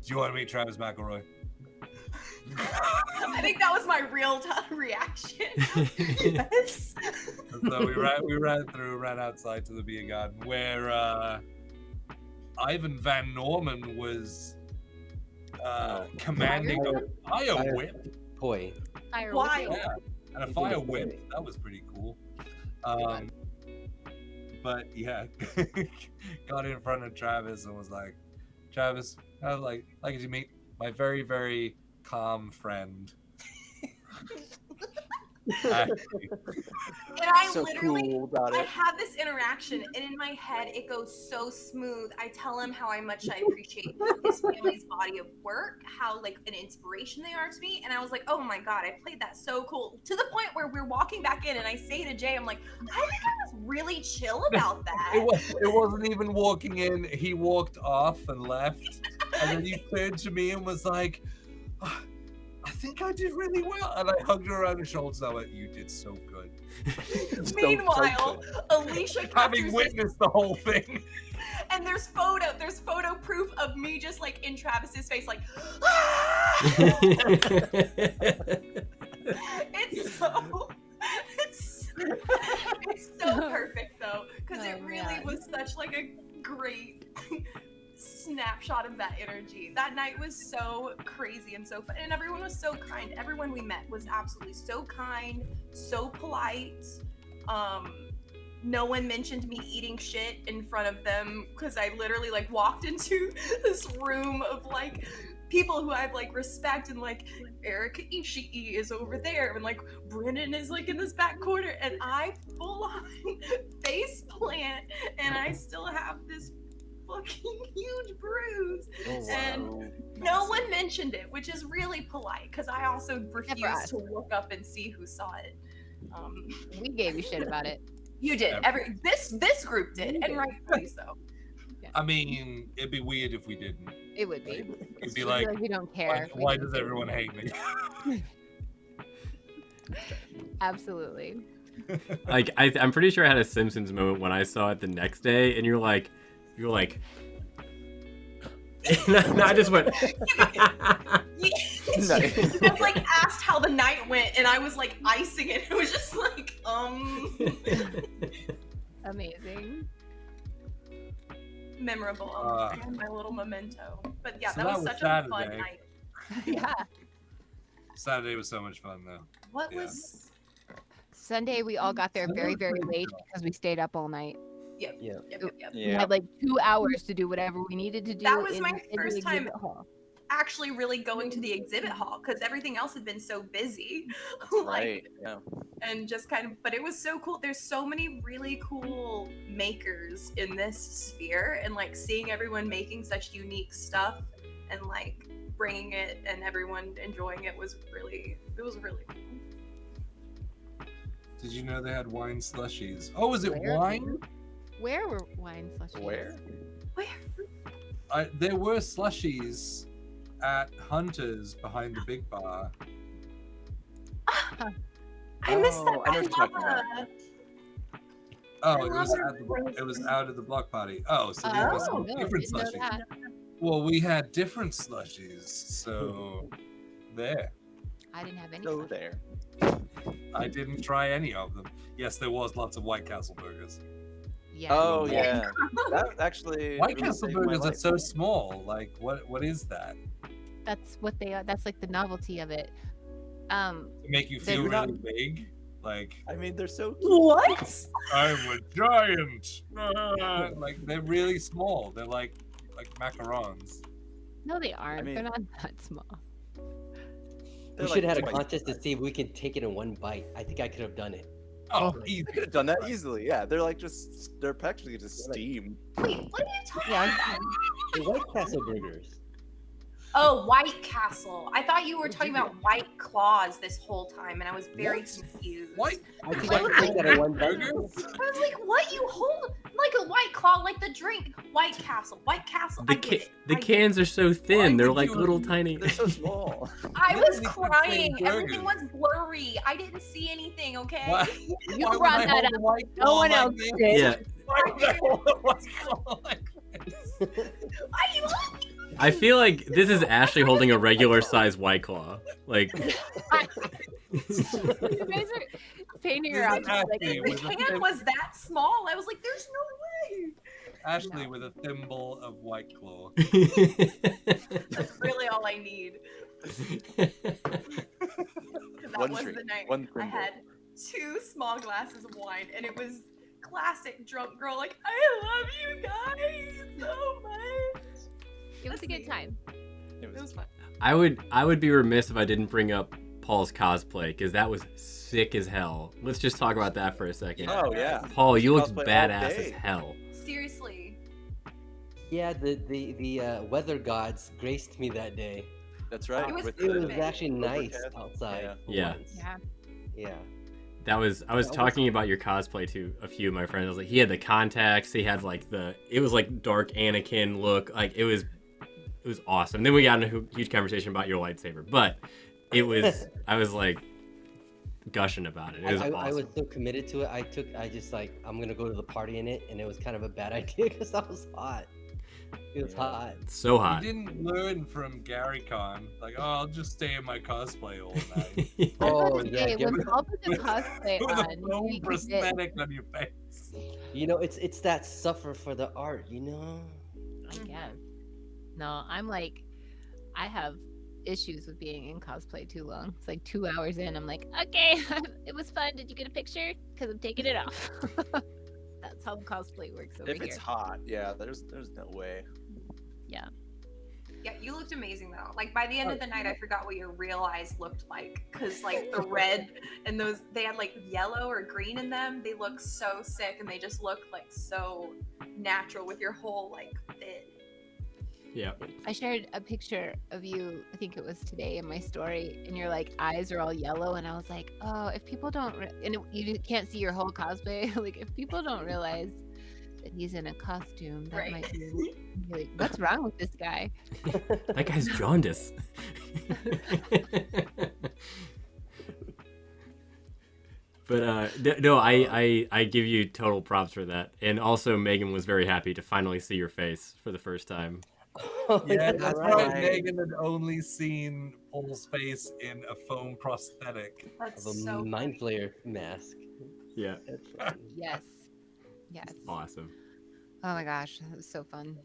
you want to meet Travis McElroy? I think that was my real-time reaction. Yes. So we ran outside to the beer garden where Ivan Van Norman was commanding a fire whip. Toy. Wild. Yeah, and a fire whip. That was pretty cool. But yeah, got in front of Travis and was like, Travis, I was like to meet my very, very calm friend. Actually. And I So literally, cool about I it. have this interaction, and in my head, it goes so smooth. I tell him how much I appreciate his family's body of work, how like an inspiration they are to me, and I was like, oh my god, I played that so cool. To the point where we're walking back in, and I say to Jay, I'm like, I think I was really chill about that. It wasn't even walking in. He walked off and left, and then he turned to me and was like, "Oh, I think I did really well." And I hugged her around the shoulders. I went, "You did so good." Meanwhile, Alicia Having captures this, witnessed the whole thing. and there's photo proof of me just like in Travis's face, like, it's so perfect though, because it really was such like a great snapshot of that energy. That night was so crazy and so fun, and everyone was so kind. Everyone we met was absolutely so kind, so polite. No one mentioned me eating shit in front of them, because I literally like walked into this room of like people who I have like respect, and like Erica Ishii is over there, and like Brennan is like in this back corner, and I full on face plant, and I still have this fucking huge bruise. And no one mentioned it, which is really polite, because I also refused to look up and see who saw it. We gave you shit about it. You did. This group did, and rightfully so. I mean, it'd be weird if we didn't. It would be. It'd be like, we don't care. why does everyone hate me? Absolutely. Like I'm pretty sure I had a Simpsons moment when I saw it the next day, and you're like, no, I just went. You just like asked how the night went, and I was like icing it. It was just like, Amazing. memorable. And my little memento. But yeah, So that was that was such a fun Saturday. night. Yeah. Saturday was so much fun though. What Yeah. was? Sunday we all got there very, very late because we stayed up all night. Yep. Yeah. We had like 2 hours to do whatever we needed to do. That was in my the first time exhibit hall. actually really going to the exhibit hall, because everything else had been so busy. Right. Yeah. And just kind of, but it was so cool. There's so many really cool makers in this sphere, and like seeing everyone making such unique stuff and like bringing it and everyone enjoying it was really cool. Did you know they had wine slushies? Oh, was it Where? wine? Where were wine slushies? Where? There were slushies at Hunter's behind the big bar. I missed that. Oh, I know what you're talking about. Oh, I it love was their it was out of the block party. Oh, so there was some no, different didn't know slushies. that. Well, we had different slushies, so there. I didn't have any. So slushies. there. I didn't try any of them. Yes, there was lots of White Castle burgers. Yeah. Oh yeah. That actually. White really Castle saved my burgers are life. so small. Like, what is that? That's what they are. That's like the novelty of it. To make you feel They're really big? Like, I mean, they're so. What? I'm a giant. Like, they're really small. They're like macarons. No, they aren't. mean- They're not that small. They're We should have had a twice- contest to see if we can take it in one bite. I think I could have done it. Oh, I easy. could have done that easily. Yeah, they're like they're practically just They're like- steam. Wait, what are you talking Yeah. about? The White Castle burgers. Oh, White Castle. I thought you were What'd talking you about White Claws this whole time, and I was very What? confused. White I think I could take that in one bite. burgers? I was like, what? You hold like a White Claw, like the drink. White Castle. White Castle. I get it. The I get cans are so thin. They're would like you- little tiny. They're so small. it. I was Literally put crying. plain Everything was burgers. blurry. I didn't see anything, okay? Why? You Why would brought I that hold up. a White No Claw one like else this? did. Yeah. Why would I hold a White Claw like this? Why you I feel like this is Ashley holding a regular size White Claw. Like, You guys are painting her out to be like, Ashley The with a can was that small. I was like, there's no way. Ashley with a thimble of White Claw. That's really all I need. 'Cause that One was drink, the night one I thimble. had 2 small glasses of wine, and it was classic drunk girl. Like, I love you guys so much. it was a good time. It It was was fun. I would be remiss if I didn't bring up Paul's cosplay because that was sick as hell. Let's just talk about that for a second. Oh yeah. Paul, you looked Cosplay all badass as day. hell. Seriously. Yeah, the weather gods graced me that day. That's right. It was with It was the actually nice overcast. outside. Yeah. for Yeah. once. Yeah. Yeah. I was talking about your cosplay to a few of my friends. I was like, he had the contacts, he had like it was like dark Anakin look, like it was awesome. Then we got in a huge conversation about your lightsaber, but it was I was like gushing about it. It was I awesome. was so committed to it. I just like I'm gonna go to the party in it, and it was kind of a bad idea because I was hot. It was hot. So hot. You didn't learn from Gary Con, like, oh, I'll just stay in my cosplay all night. Oh Hey, yeah, when Gary- Paul put the cosplay With a on, foam he did- prosthetic on your face. you know it's that suffer for the art, you know. I guess. No, I'm like, I have issues with being in cosplay too long. It's like 2 hours in, I'm like, okay, it was fun. Did you get a picture? Because I'm taking it off. That's how cosplay works over If here. it's hot, yeah, there's no way. Yeah, you looked amazing though. Like by the end of the night, I forgot what your real eyes looked like because like the red and those they had like yellow or green in them. They look so sick and they just look like so natural with your whole like fit. Yeah. I shared a picture of you, I think it was today in my story, and your like eyes are all yellow, and I was like, oh, if people don't, you can't see your whole cosplay, like if people don't realize that he's in a costume, that Right. might be like, what's wrong with this guy? That guy's jaundice. But no, I give you total props for that, and also Megan was very happy to finally see your face for the first time. Oh, Yeah, that's that's right. right. Megan had only seen Paul's face in a foam prosthetic. That's Of a so mind flayer mask. Yeah, That's fun. Yes. Yes. awesome. Oh my gosh, that was so fun.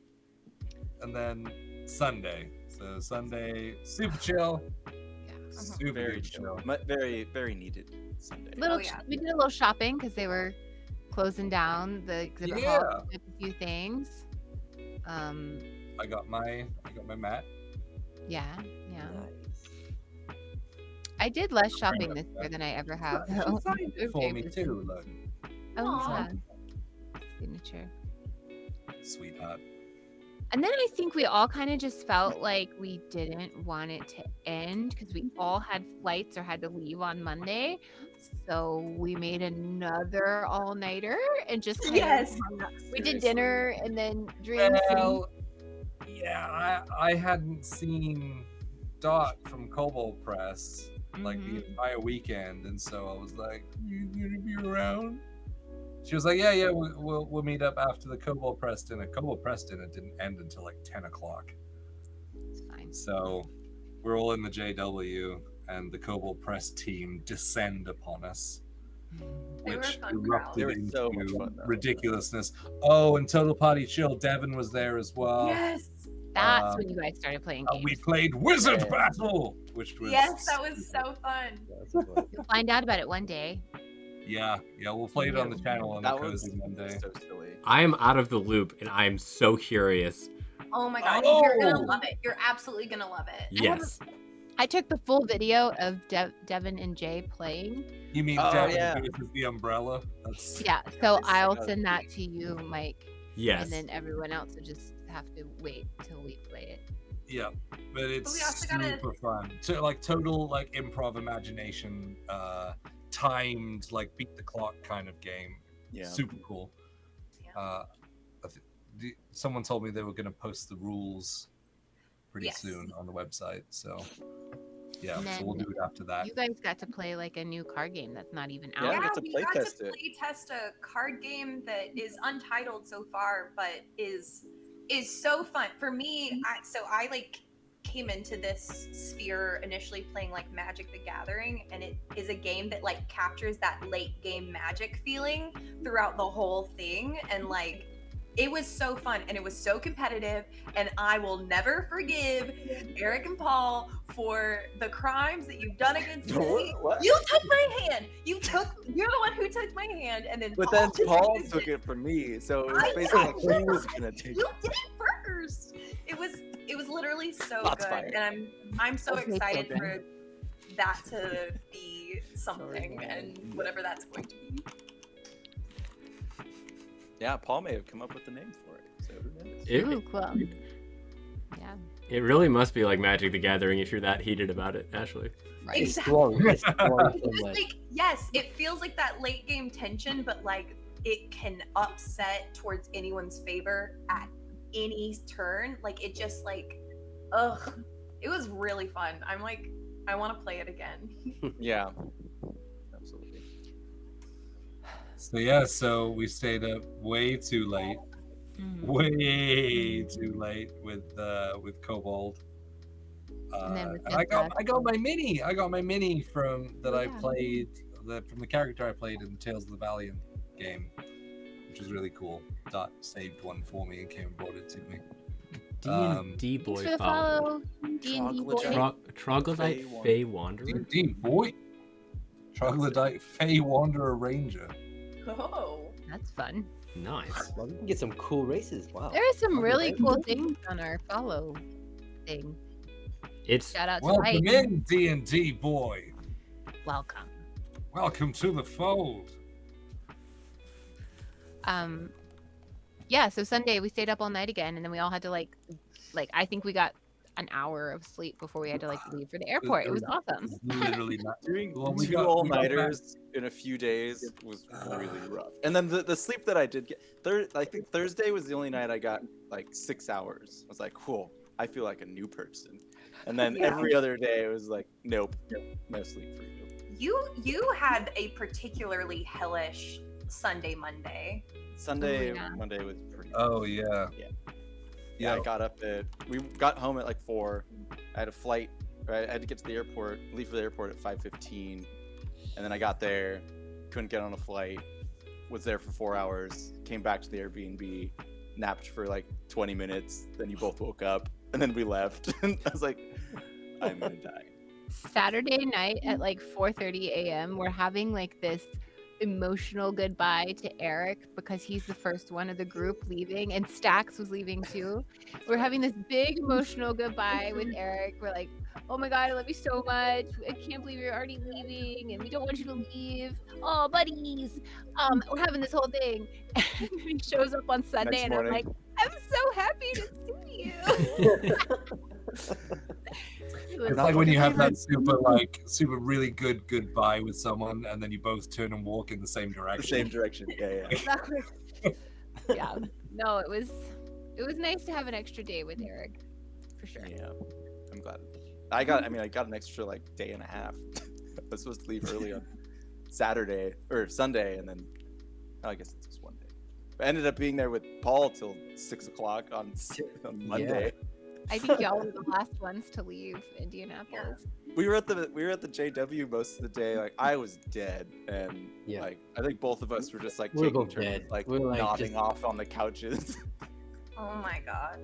And then Sunday. So Sunday, super chill. Yeah. Super Very chill. chill. Very, very needed Sunday. Little, yeah. we did a little shopping because they were closing down the exhibit hall. Yeah. With a few things. I got my mat. Yeah, yeah. Nice. I did less shopping this year than I ever have. She though. signed it for me It was- too, look. Oh, Aw. yeah. Signature. Sweetheart. And then I think we all kind of just felt like we didn't want it to end because we all had flights or had to leave on Monday. So we made another all-nighter and just kind of Yes. hung out. We did Seriously. dinner and then drinks. and- Well, yeah, I hadn't seen Dot from Cobalt Press like the Mhm. entire weekend, and so I was like, "You gonna be around?" She was like, "Yeah, we'll meet up after the Cobalt Press dinner." Cobalt Press dinner didn't end until like 10 o'clock, It's fine. so we're all in the JW, and the Cobalt Press team descend upon us, They were a which fun crowd. erupted They were into so much fun, though. ridiculousness. Oh, and Total Party Chill, Devin was there as well. Yes. That's um, when you guys started playing We games. played Wizard Yeah. Battle, which was Yes, that was so fun. That's fun. You'll find out about it one day. yeah. We'll play it on the channel on the That was Cozy Monday. so silly. I am out of the loop, and I am so curious. Oh my god, you're Oh. gonna love it. You're absolutely gonna love it. Yes. I took the full video of Devin and Jay playing. You mean Oh, Devin yeah. versus the Umbrella? That's Yeah, so Yes, I'll that send was that to you, Mike, Yes. and then everyone else will just have to wait till we play it. yeah, but it's we also gotta- super fun. So like total like improv imagination, timed like beat the clock kind of game. Yeah. Super cool. Yeah. Someone told me they were going to post the rules pretty Yes. soon on the website. So yeah, And so we'll then do it after that. You guys got to play like a new card game that's not even out. Yeah, Yeah, get to we play got test to it. play test a card game that is untitled so far, but is is so fun for me. I like came into this sphere initially playing like Magic the Gathering, and it is a game that like captures that late game Magic feeling throughout the whole thing, and like it was so fun and it was so competitive, and I will never forgive Eric and Paul for the crimes that you've done against me. What? You took my hand. You're the one who took my hand, and then But then just Paul used took it from me, so it was I basically know. like he was gonna take You it. did it first. It was literally so Shots good, fired. and I'm so Okay, excited okay. for that to be something, Sorry. and whatever that's going to be. Yeah, Paul may have come up with the name for it. So who knows? Ooh, cool. Yeah. It really must be like Magic the Gathering if you're that heated about it, Ashley. Right. It's strong. It's strong so It's much. like, yes, it feels like that late game tension, but like it can upset towards anyone's favor at any turn. Like it just like, ugh, it was really fun. I'm like, I want to play it again. Yeah, absolutely. So yeah, so we stayed up way too late, way too late with Kobold. And then with And I got Deathlock. my mini. I got my mini from that I Yeah. played from the character I played in the Tales of the Valiant game, which was really cool. Dot saved one for me and came and brought it to me. D&D Thanks boy for the follow. follow. D&D boy. Troglodyte. Troglodyte Fey Wanderer. D&D boy, Troglodyte Fey Wanderer Ranger. Oh. That's fun. Nice. Well, we can get some cool races. Wow. There are some really Troglodyte. cool things on our follow thing. It's Shout out to Welcome Mike. in, D&D boy. Welcome. Welcome to the fold. Yeah, so Sunday we stayed up all night again, and then we all had to like I think we got an hour of sleep before we had to like leave for the airport. It was awesome. Literally not. Doing Well, we two got- we got all-nighters in a few days was really rough. And then the sleep that I did get, I think Thursday was the only night I got like 6 hours. I was like, cool, I feel like a new person. And then Yeah. every other day it was like, nope, no sleep for you. You had a particularly hellish Sunday, Monday. Sunday, yeah. Monday was pretty. Oh yeah. Yeah, I got up we got home at like 4. I had a flight, right? I had to get to the airport, leave for the airport at 5:15. And then I got there, couldn't get on a flight, was there for 4 hours, came back to the Airbnb, napped for like 20 minutes, then you both woke up, and then we left. And I was like, I'm gonna die. Saturday night at like 4:30 a.m. we're having like this emotional goodbye to Eric because he's the first one of the group leaving, and Stax was leaving too. We're having this big emotional goodbye with Eric. We're like, oh my god, I love you so much. I can't believe you're already leaving, and we don't want you to leave. Oh, buddies. We're having this whole thing. And then he shows up on Sunday, Next and I'm morning. like, I'm so happy to see you. It was It's like when you have that really super really good goodbye with someone, and then you both turn and walk in the same The direction. same direction. Yeah. yeah. No, it was nice to have an extra day with Eric, for sure. Yeah. I'm glad. I got an extra like day and a half. I was supposed to leave early on Saturday or Sunday, and then I guess it's just one day. I ended up being there with Paul till 6 o'clock on Monday. I think y'all were the last ones to leave Indianapolis. We were at the JW most of the day. Like I was dead, and Yeah. like I think both of us were just like We were taking both turns, dead. like We were, like, nodding just- off on the couches. Oh my god.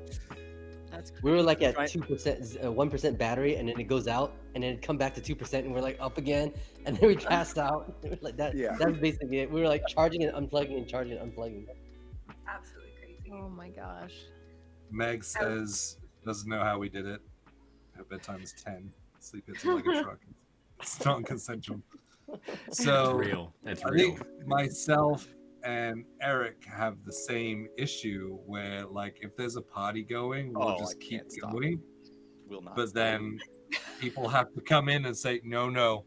That's We were like at Try- 2%, 1% battery, and then it goes out, and then it come back to 2%, and we're like up again, and then we passed out. Like that. Yeah. That was basically it. We were like charging and unplugging and charging and unplugging. Absolutely crazy. oh my gosh. Meg says doesn't know how we did it. Her bedtime is 10. Sleep hits her like a truck. It's not consensual. That's So real. That's I real. think myself and Eric have the same issue where, like, if there's a party going, we'll Oh, just I keep can't stop. going. Will not. But then people have to come in and say, no,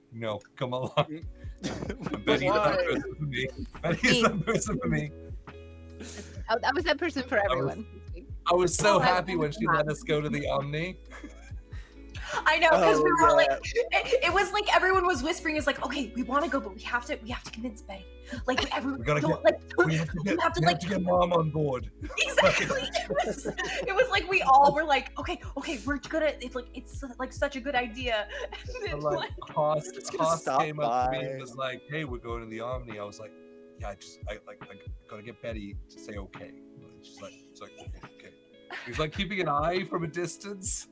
come along. Betty's Why? that person for me. Betty's that person for me. Oh, that was that person for everyone. I was so Oh, happy when she let us go to the Omni. I know, because we were all like, yeah. it was like everyone was whispering. It's like, okay, we want to go, but we have to convince Betty. Like everyone, We gotta don't, get- like, We have to get, you have to we like have to get mom on board. exactly. It was like we all were like, okay, we're gonna. It's like such a good idea. And then, And like Haas just gonna Haas stop came up to me by. and was like, "Hey, we're going to the Omni." I was like, "Yeah, I gotta get Betty to say okay." And she's like, okay. He was like keeping an eye from a distance,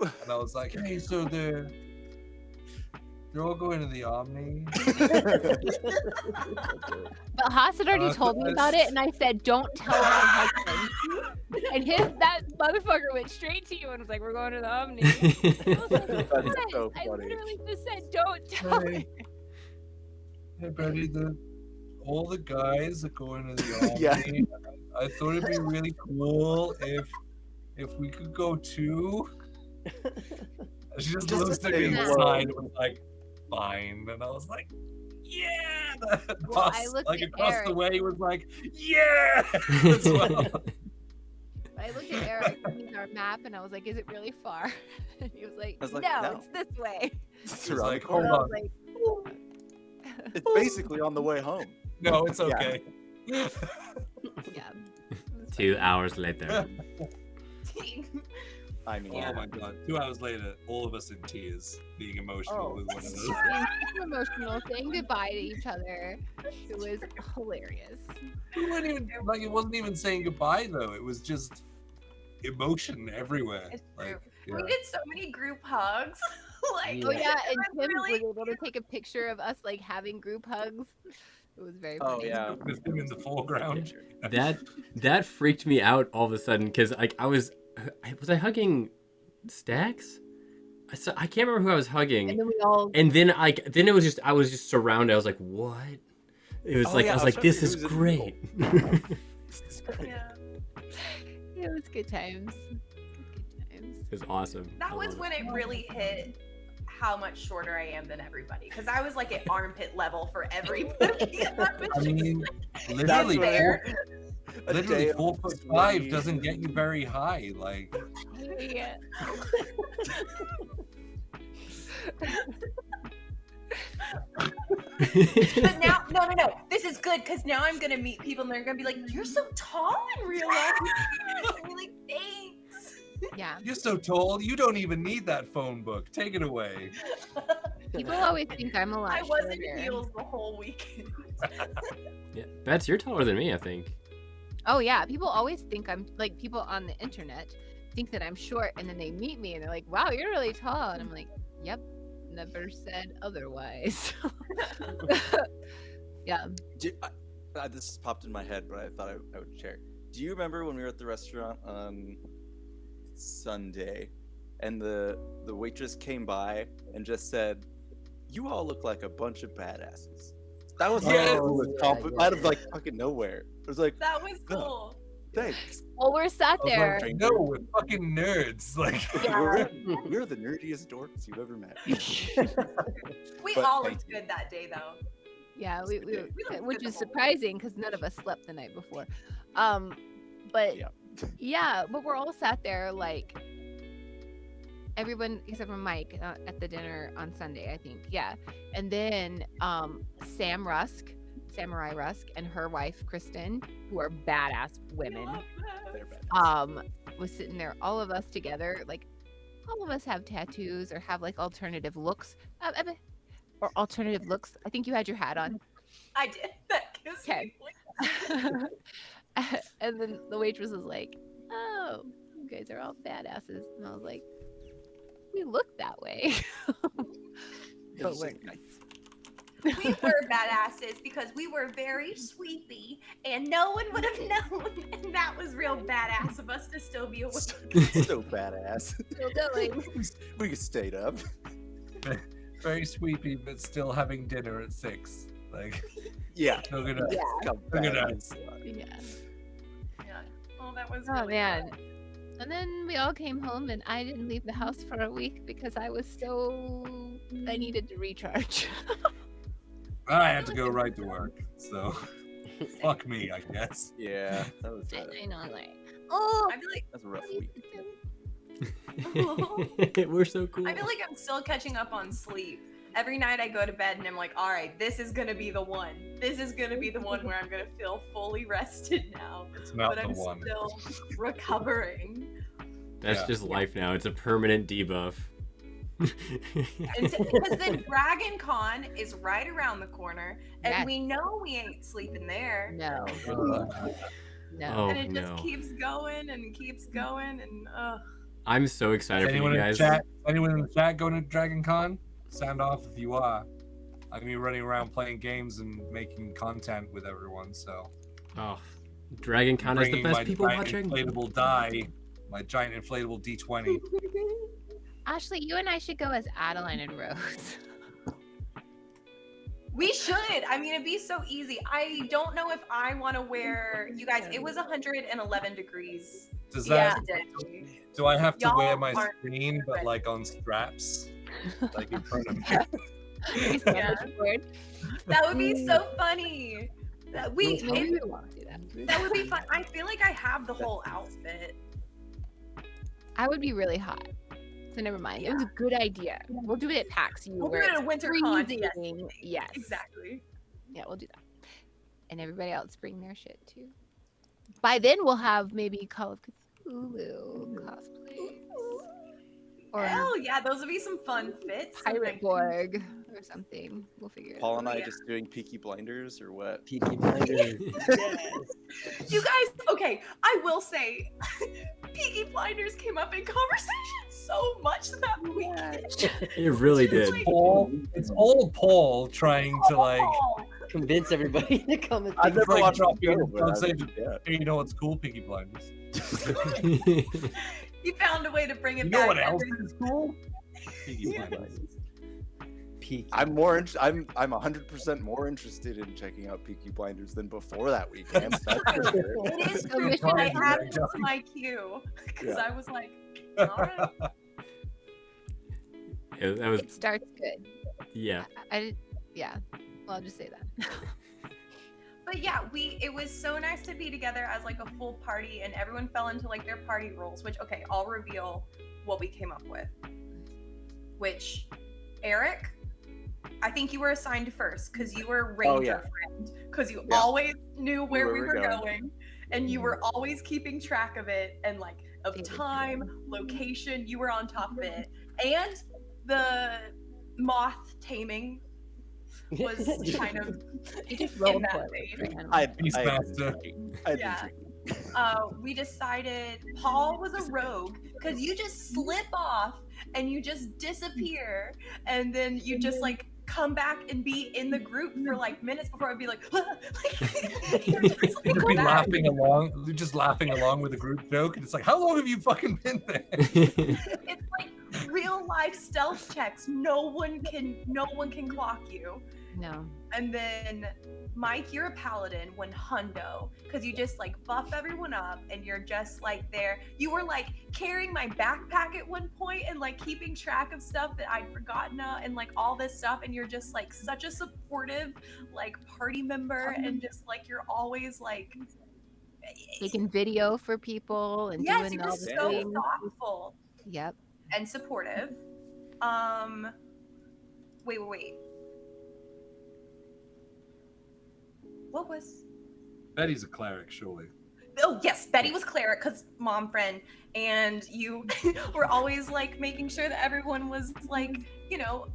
and I was like, "Hey, so they're all going to the Omni." But Haas had already told me about it, and I said, "Don't tell my husband." And that motherfucker went straight to you and was like, "We're going to the Omni." I was like, That's "What?" so I funny. literally just said, "Don't tell Hey. me." Hey, Betty, all the guys are going to the Omni. Yeah. I thought it'd be really cool if we could go too. She just Just looked to at me say and hello. sighed and was like, "Fine." And I was like, "Yeah." Well, I Boss, looked like at across Eric. the way was like, "Yeah." as well. I looked at Eric using our map, and I was like, "Is it really far?" And he was like, I was like, "No, "No." it's this way." It's He was around like, the "Hold And corner. I on. was like, It's basically on the way home. No, it's Yeah. okay." "Yeah." 2 hours later. I mean, Oh my god! 2 hours later, all of us in tears, being emotional Oh. with one another. Being super emotional, saying goodbye to each other. It was hilarious. We weren't even like it wasn't even saying goodbye though. It was just emotion everywhere. It's Like, true. yeah. We did so many group hugs. Like, Oh yeah, and it Tim really- was able to take a picture of us like having group hugs. It was very Oh funny. yeah. With him in the foreground. That freaked me out all of a sudden because like was I hugging Stacks? I can't remember who I was hugging. And then we all And then it was just I was just surrounded. I was like, what? It was Oh, like yeah, I was I was like, trying to this is figure great. Yeah. it was good times. Good times. It was awesome. That I was love when it. it really hit how much shorter I am than everybody. Because I was like at armpit level for everybody. I mean, That's literally, what fair. literally 4'5" sweaty. doesn't get you very high. Like, Yeah. But now, no. This is good because now I'm gonna meet people and they're gonna be like, "You're so tall in real life." I'm like, "Thanks." Yeah. you're so tall, you don't even need that phone book. Take it away. People always think I'm a lot I was in shorter. heels the whole weekend. Yeah, Bets, you're taller than me, I think. Oh yeah, people always think I'm like people on the internet think that I'm short, and then they meet me and they're like, "Wow, you're really tall," and I'm like, "Yep, never said otherwise." Yeah. This just popped in my head, but I thought I would share. Do you remember when we were at the restaurant on Sunday, and the waitress came by and just said, "You all look like a bunch of badasses." That was like Yeah. the coolest compliment out of like fucking nowhere. It was like, That was cool. thanks. Well, we're sat I was there. like, no, we're fucking nerds. Like, Yeah. We're the nerdiest dorks you've ever met. We But all thank looked good that day, though. Yeah, we looked which good is the whole surprising because none of us slept the night before. But Yeah. yeah, but we're all sat there like everyone except for Mike at the dinner on Sunday, I think. Yeah, and then Samurai Rusk, and her wife Kristen, who are badass women, They're badass. was sitting there, all of us together, like all of us have tattoos or have like alternative looks. Or alternative looks. I think you had your hat on. I did. That gives Okay. me And then the waitress was like, "Oh, you guys are all badasses." And I was like, "We look that way." But It's we're just nice. we were badasses because we were very sweepy and no one would have known. And that was real badass of us to still be awake. So badass. still going. We stayed up. very sweepy, but still having dinner at 6. Like, Yeah. still gonna. Yeah. Come Look at back. us. Yeah. Yeah. Oh, that was Oh really man. fun. And then we all came home, and I didn't leave the house for a week because I needed to recharge. I had to go right to work, so fuck me, I guess. Yeah, that was I know, like, oh, I feel like that's a rough what do you week. do? We're so cool. I feel like I'm still catching up on sleep. Every night I go to bed and I'm like, all right, this is gonna be the one. This is gonna be the one where I'm gonna feel fully rested now. It's not But the I'm one. still recovering. That's Yeah. just life now. It's a permanent debuff. Because then Dragon Con is right around the corner, and Yes. we know we ain't sleeping there. No. Uh, No. Oh And it just no. keeps going and keeps going, and I'm so is excited for anyone you in the guys. chat? Anyone in the chat going to Dragon Con? Sound off if you are. I'm gonna be running around playing games and making content with everyone. So Oh, Dragon Con is the bringing best my people giant watching. inflatable die, my giant inflatable D20. Ashley, you and I should go as Adeline and Rose. we should. I mean, it'd be so easy. I don't know if I want to wear. You guys, it was 111 degrees Does yeah. that? today. Do I have to wear Y'all my aren't screen, but ready. like on straps, like in front of me? Yeah. That would be so funny. Maybe we won't do that. That would be fun. I feel like I have the whole outfit. I would be really hot. So never mind. It was a good idea. We'll do it at PAX. You We'll do where it it's at WinterCon, yes. freezing. Yes. Exactly. Yeah, we'll do that. And everybody else bring their shit too. By then we'll have maybe Call of Cthulhu cosplays. Or Hell yeah, those would be some fun fits. Pirate Borg or something. We'll figure it Paul out. and I yeah. just doing Peaky Blinders or what? Peaky Blinders. Yes. You guys, okay, I will say, Peaky Blinders came up in conversation so much that weekend. It really did. Like, Paul, it's all Paul trying to like. oh, Convince everybody to come and I've take never like watched drop the you in show, the but I- conversation. yeah. Hey, you know what's cool? Peaky Blinders. you found a way to bring it You back. know what else every- is cool? Peaky Yeah. Blinders. Peaky. I'm 100% more interested in checking out Peaky Blinders than before that weekend. That's for sure. It is So true. mission I accomplished. added it to my queue because Yeah. I was like, all right. Yeah, that was It starts good. yeah. Yeah. Well, I'll just say that. But yeah, it was so nice to be together as like a full party, and everyone fell into like their party roles. Which okay, I'll reveal what we came up with. Which, Eric, I think you were assigned first because you were ranger Oh, yeah. friend, because you Yeah. always knew where we were going. going, and you were always keeping track of it and like of Favorite time, location. You were on top of it, and the moth taming was kind of You just in rolled that for vein. it. I had Beastmaster. drinking. I had been Yeah. drinking. We decided Paul was a rogue because you just slip off and you just disappear, and then you just like come back and be in the group for like minutes before I'd be like, you're just, like, You'd be back. laughing along, just laughing along with a group joke, and it's like, how long have you fucking been there? It's like real life stealth checks. No one can clock you. No. And then Mike, you're a paladin when hundo, because you just like buff everyone up and you're just like there. You were like carrying my backpack at one point and like keeping track of stuff that I'd forgotten and like all this stuff, and you're just like such a supportive like party member, and just like you're always like Taking video for people and yes, doing you're all the so things. thoughtful Yep. and supportive. Wait. What was? Betty's a cleric, surely. Oh yes, Betty was cleric because mom friend, and you were always like making sure that everyone was like, you know,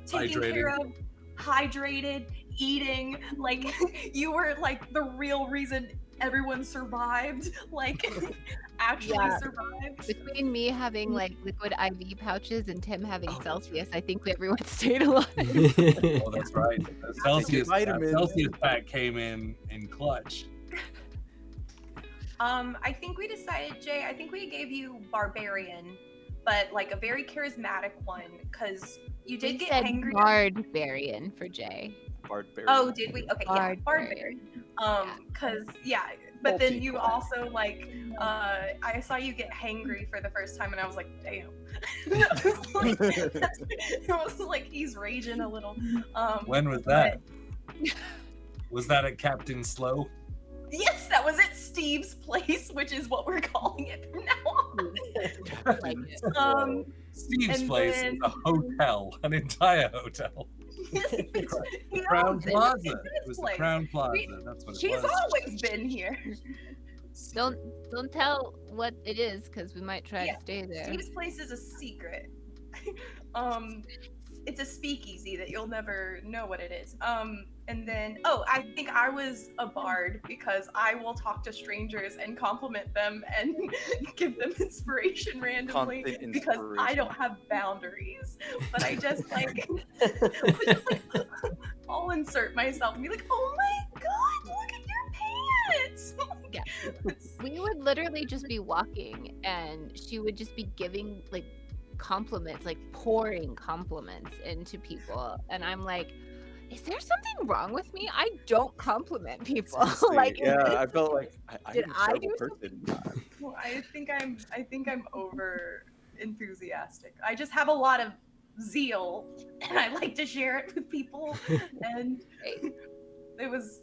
taken care of, hydrated, eating. Like you were like the real reason everyone survived. Like actually Yeah. survived. Between me having like liquid IV pouches and Tim having Celsius, I think everyone stayed alive. Oh, that's right. The Celsius, vitamins. Celsius pack came in clutch. I think we decided, Jay. I think we gave you barbarian, but like a very charismatic one, because you did We get said angry. Barbarian for Jay. Barbarian. Oh, did we? Okay, yeah, Barbarian. barbarian. Cause yeah, but then you Multi-class. also like, I saw you get hangry for the first time, and I was like, damn. It was like he's raging a little. When was that? Was that at Captain Slow? Yes, that was at Steve's place, which is what we're calling it from now on. like it. Steve's and place then- is a hotel, an entire hotel. He Crown owns it. Plaza. It's It his was the place. Crown Plaza. That's what it She's was. always been here. Don't tell what it is because we might try Yeah, to stay there. Steve's place is a secret. It's a speakeasy that you'll never know what it is. And then, I think I was a bard because I will talk to strangers and compliment them and give them inspiration randomly Constant because I inspiration. don't have boundaries. But I just like, I'll insert myself and be like, oh my god, look at your pants. Yeah. We would literally just be walking and she would just be giving like compliments, like pouring compliments into people. And I'm like, is there something wrong with me? I don't compliment people. Like, yeah, I felt like Did I'm a I terrible do person. Well, I think I'm over enthusiastic. I just have a lot of zeal and I like to share it with people. And it was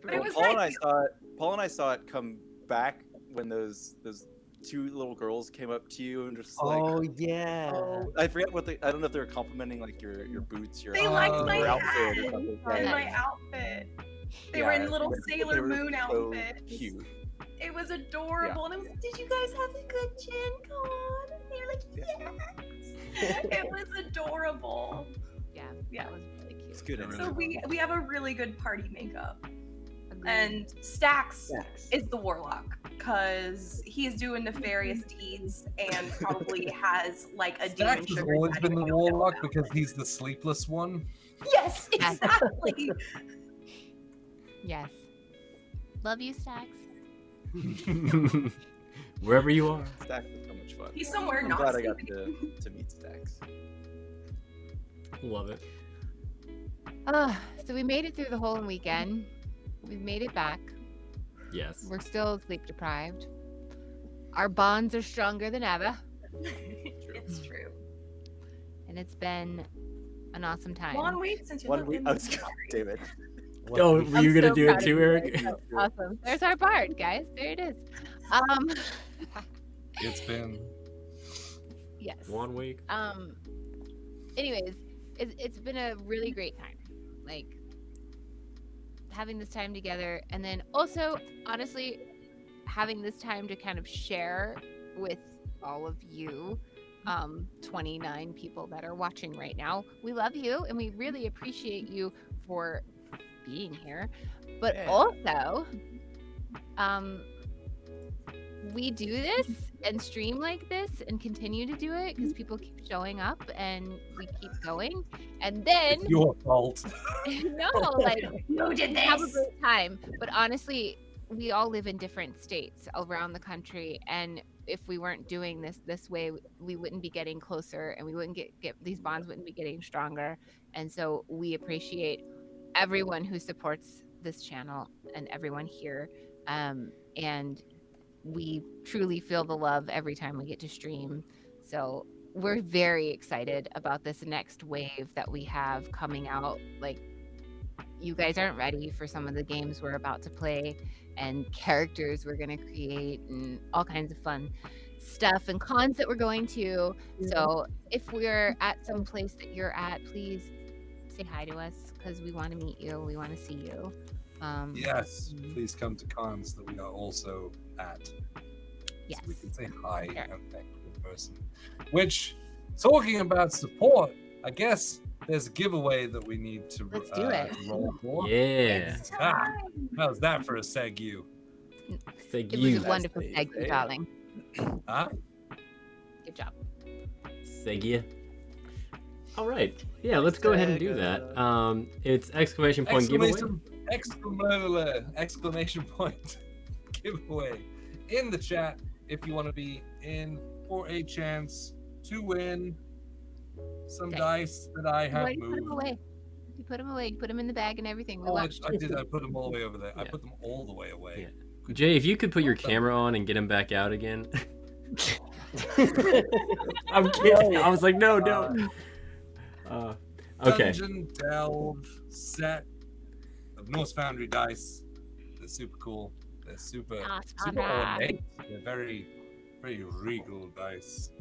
But it was Paul and I saw it come back when those two little girls came up to you and just like, Oh yeah. I forget I don't know if they were complimenting like your boots, your They liked Oh, my your hat outfit or something. and Yeah. my outfit. They Yeah, were in little they Sailor were Moon so outfits. Cute. It was adorable. And I was like, did you guys have a good Gen Con? And they were like, yes. It was adorable. yeah, Yeah. that was really cute. It's good. So we have a really good party makeup. Agreed. And Stax Yes. is the warlock because he's doing nefarious deeds and probably has like a demon Dax has sugar always daddy been the we don't know warlock about. because he's the sleepless one. Yes, exactly. Yes. Love you, Stax. Wherever you are. Stax is so much fun. He's somewhere I'm not glad I got sleeping. to meet Stax. Love it. So we made it through the whole weekend. We made it back. Yes. We're still sleep deprived. Our bonds are stronger than ever, It's true. and it's been an awesome time. 1 week since you 1 lived week. in I was the David. Oh, were I'm you gonna so do proud it of too, you Eric? guys. That's awesome. There's our bard, guys. There it is. It's been Yes. 1 week. Anyways, it's been a really great time. Like having this time together, and then also honestly having this time to kind of share with all of you 29 people that are watching right now. We love you and we really appreciate you for being here, but Yeah. also we do this and stream like this and continue to do it because people keep showing up and we keep going, and then it's your fault. no, like You did we have a this. great time. But honestly, we all live in different states around the country, and if we weren't doing this way, we wouldn't be getting closer, and we wouldn't get these bonds wouldn't be getting stronger. And so we appreciate everyone who supports this channel and everyone here, and we truly feel the love every time we get to stream. So we're very excited about this next wave that we have coming out. Like, you guys aren't ready for some of the games we're about to play and characters we're going to create and all kinds of fun stuff and cons that we're going to. So if we're at some place that you're at, please say hi to us because we want to meet you. We want to see you. Yes, please come to cons that we are also at. Yes. So we can say hi Sure. and thank you in person. Which, talking about support, I guess there's a giveaway that we need to, Let's do it. to roll for. Yeah. It's Ah, time. how's that for a seg? Thank It you. was a wonderful Nice, thank you, eh? darling. Huh? Good job. Segia. All right. Yeah, let's go ahead and do that. It's exclamation point giveaway. Exclamation point giveaway in the chat if you want to be in for a chance to win some Okay. dice that I You have already put them moved. away. You put them away. You put them in the bag and everything. We Oh, watched. I did. I put them all the way over there. I Yeah. put them all the way away. Yeah. Jay, if you could put your camera on and get him back out again. I'm kidding. I was like, no, don't. Okay. Dungeon Delve set of Norse Foundry dice. They're super cool. They're super Ah, super ah. ornate. They're very Very regal dice.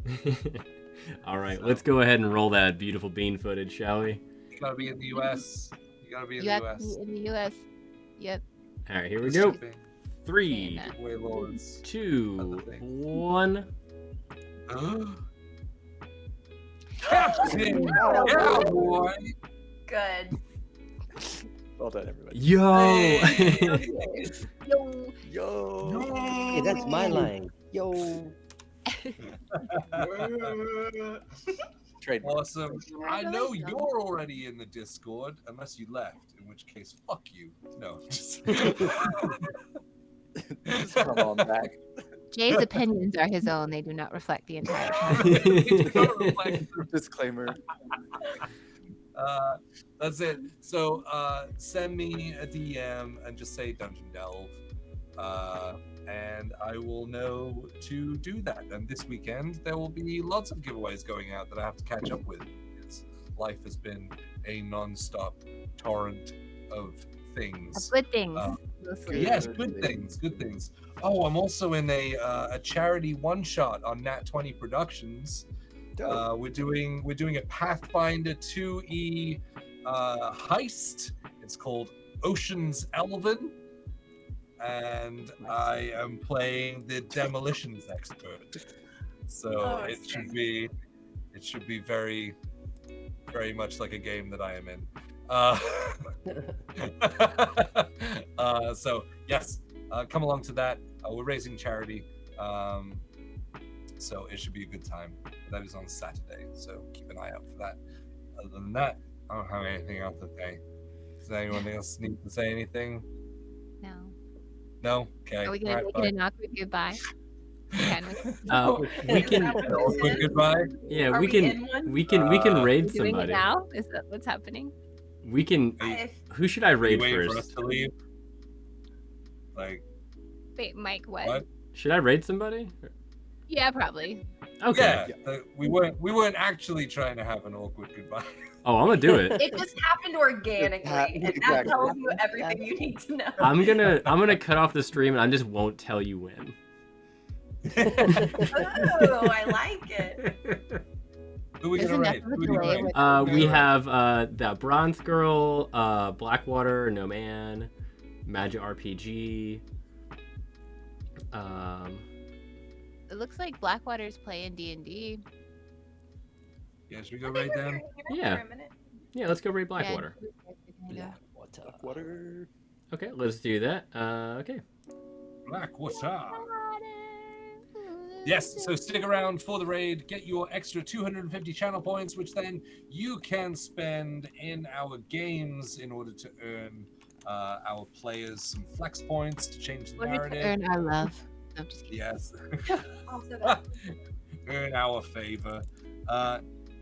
All right, let's go ahead and roll that beautiful bean footage, shall we? You gotta be in the US. You gotta be in You the have to US. be in the US. Yep. All right, here we This go. should be 3, that. Way lords. 2, thing. 1. Captain Cowboy. Good. Well done, everybody. Yo! Yo. Yo. Hey, that's my line. Yo. Trademark. Awesome. I know you're already in the Discord, unless you left, in which case, fuck you. No, just. Just come on back. Jay's opinions are his own. They do not reflect the entire Disclaimer. That's it. So send me a DM and just say Dungeon Delve. And I will know to do that. And this weekend, there will be lots of giveaways going out that I have to catch up with, because life has been a non-stop torrent of things. good things. Mostly. Yes, good things. Oh, I'm also in a charity one-shot on Nat 20 Productions. We're doing a Pathfinder 2E heist. It's called Ocean's Elven. And I am playing the demolitions expert, so it should be very, very much like a game that I am in. So yes, come along to that. We're raising charity, so it should be a good time. That is on Saturday, so keep an eye out for that. Other than that, I don't have anything else to say. Does anyone else need to say anything? No. No? Okay. Are we gonna make it an awkward goodbye? We can. Awkward goodbye? Yeah, Are we we can. in one? We can raid We're doing it somebody. now? Is that what's happening? We can. If Who should I Are you raid waiting for us first? to leave? Like, Wait, Mike, what? what? Should I raid somebody? Yeah, probably. Okay. Yeah, we weren't actually trying to have an awkward goodbye. Oh, I'm gonna do it. it just happened organically, and that Exactly. tells you everything you need to know. I'm gonna cut off the stream and I just won't tell you when. Oh, I like it. Who are we There's gonna enough raid? of a Who are we gonna delay raid? with- We have that Bronze Girl, Blackwater, No Man, Magic RPG. It looks like Blackwater's playing D&D. Yeah, should we go raid them? Yeah. Yeah, let's go raid Blackwater. Yeah. Water. Okay, let's do that. Okay. Blackwater. Yes, so stick around for the raid, get your extra 250 channel points, which then you can spend in our games in order to earn our players some flex points to change the Order to narrative. earn our love. No, I'm just kidding. Yes. Also that. Earn our favor.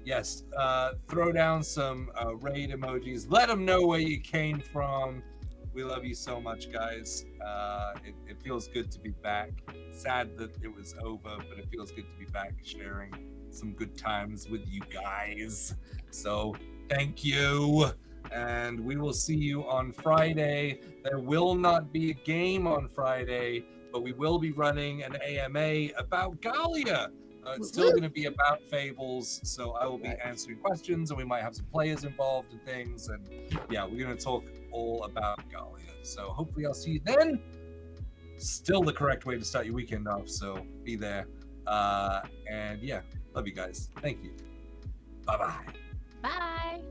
Yes, throw down some raid emojis. Let them know where you came from. We love you so much, guys. It feels good to be back. Sad that it was over, but it feels good to be back sharing some good times with you guys. So thank you. And we will see you on Friday. There will not be a game on Friday, but we will be running an AMA about Galia. It's still going to be about Fables, so I will be answering questions, and we might have some players involved and things. And yeah, we're going to talk all about Galia. So hopefully I'll see you then. Still the correct way to start your weekend off, so be there. And yeah, love you guys. Thank you. Bye-bye. Bye.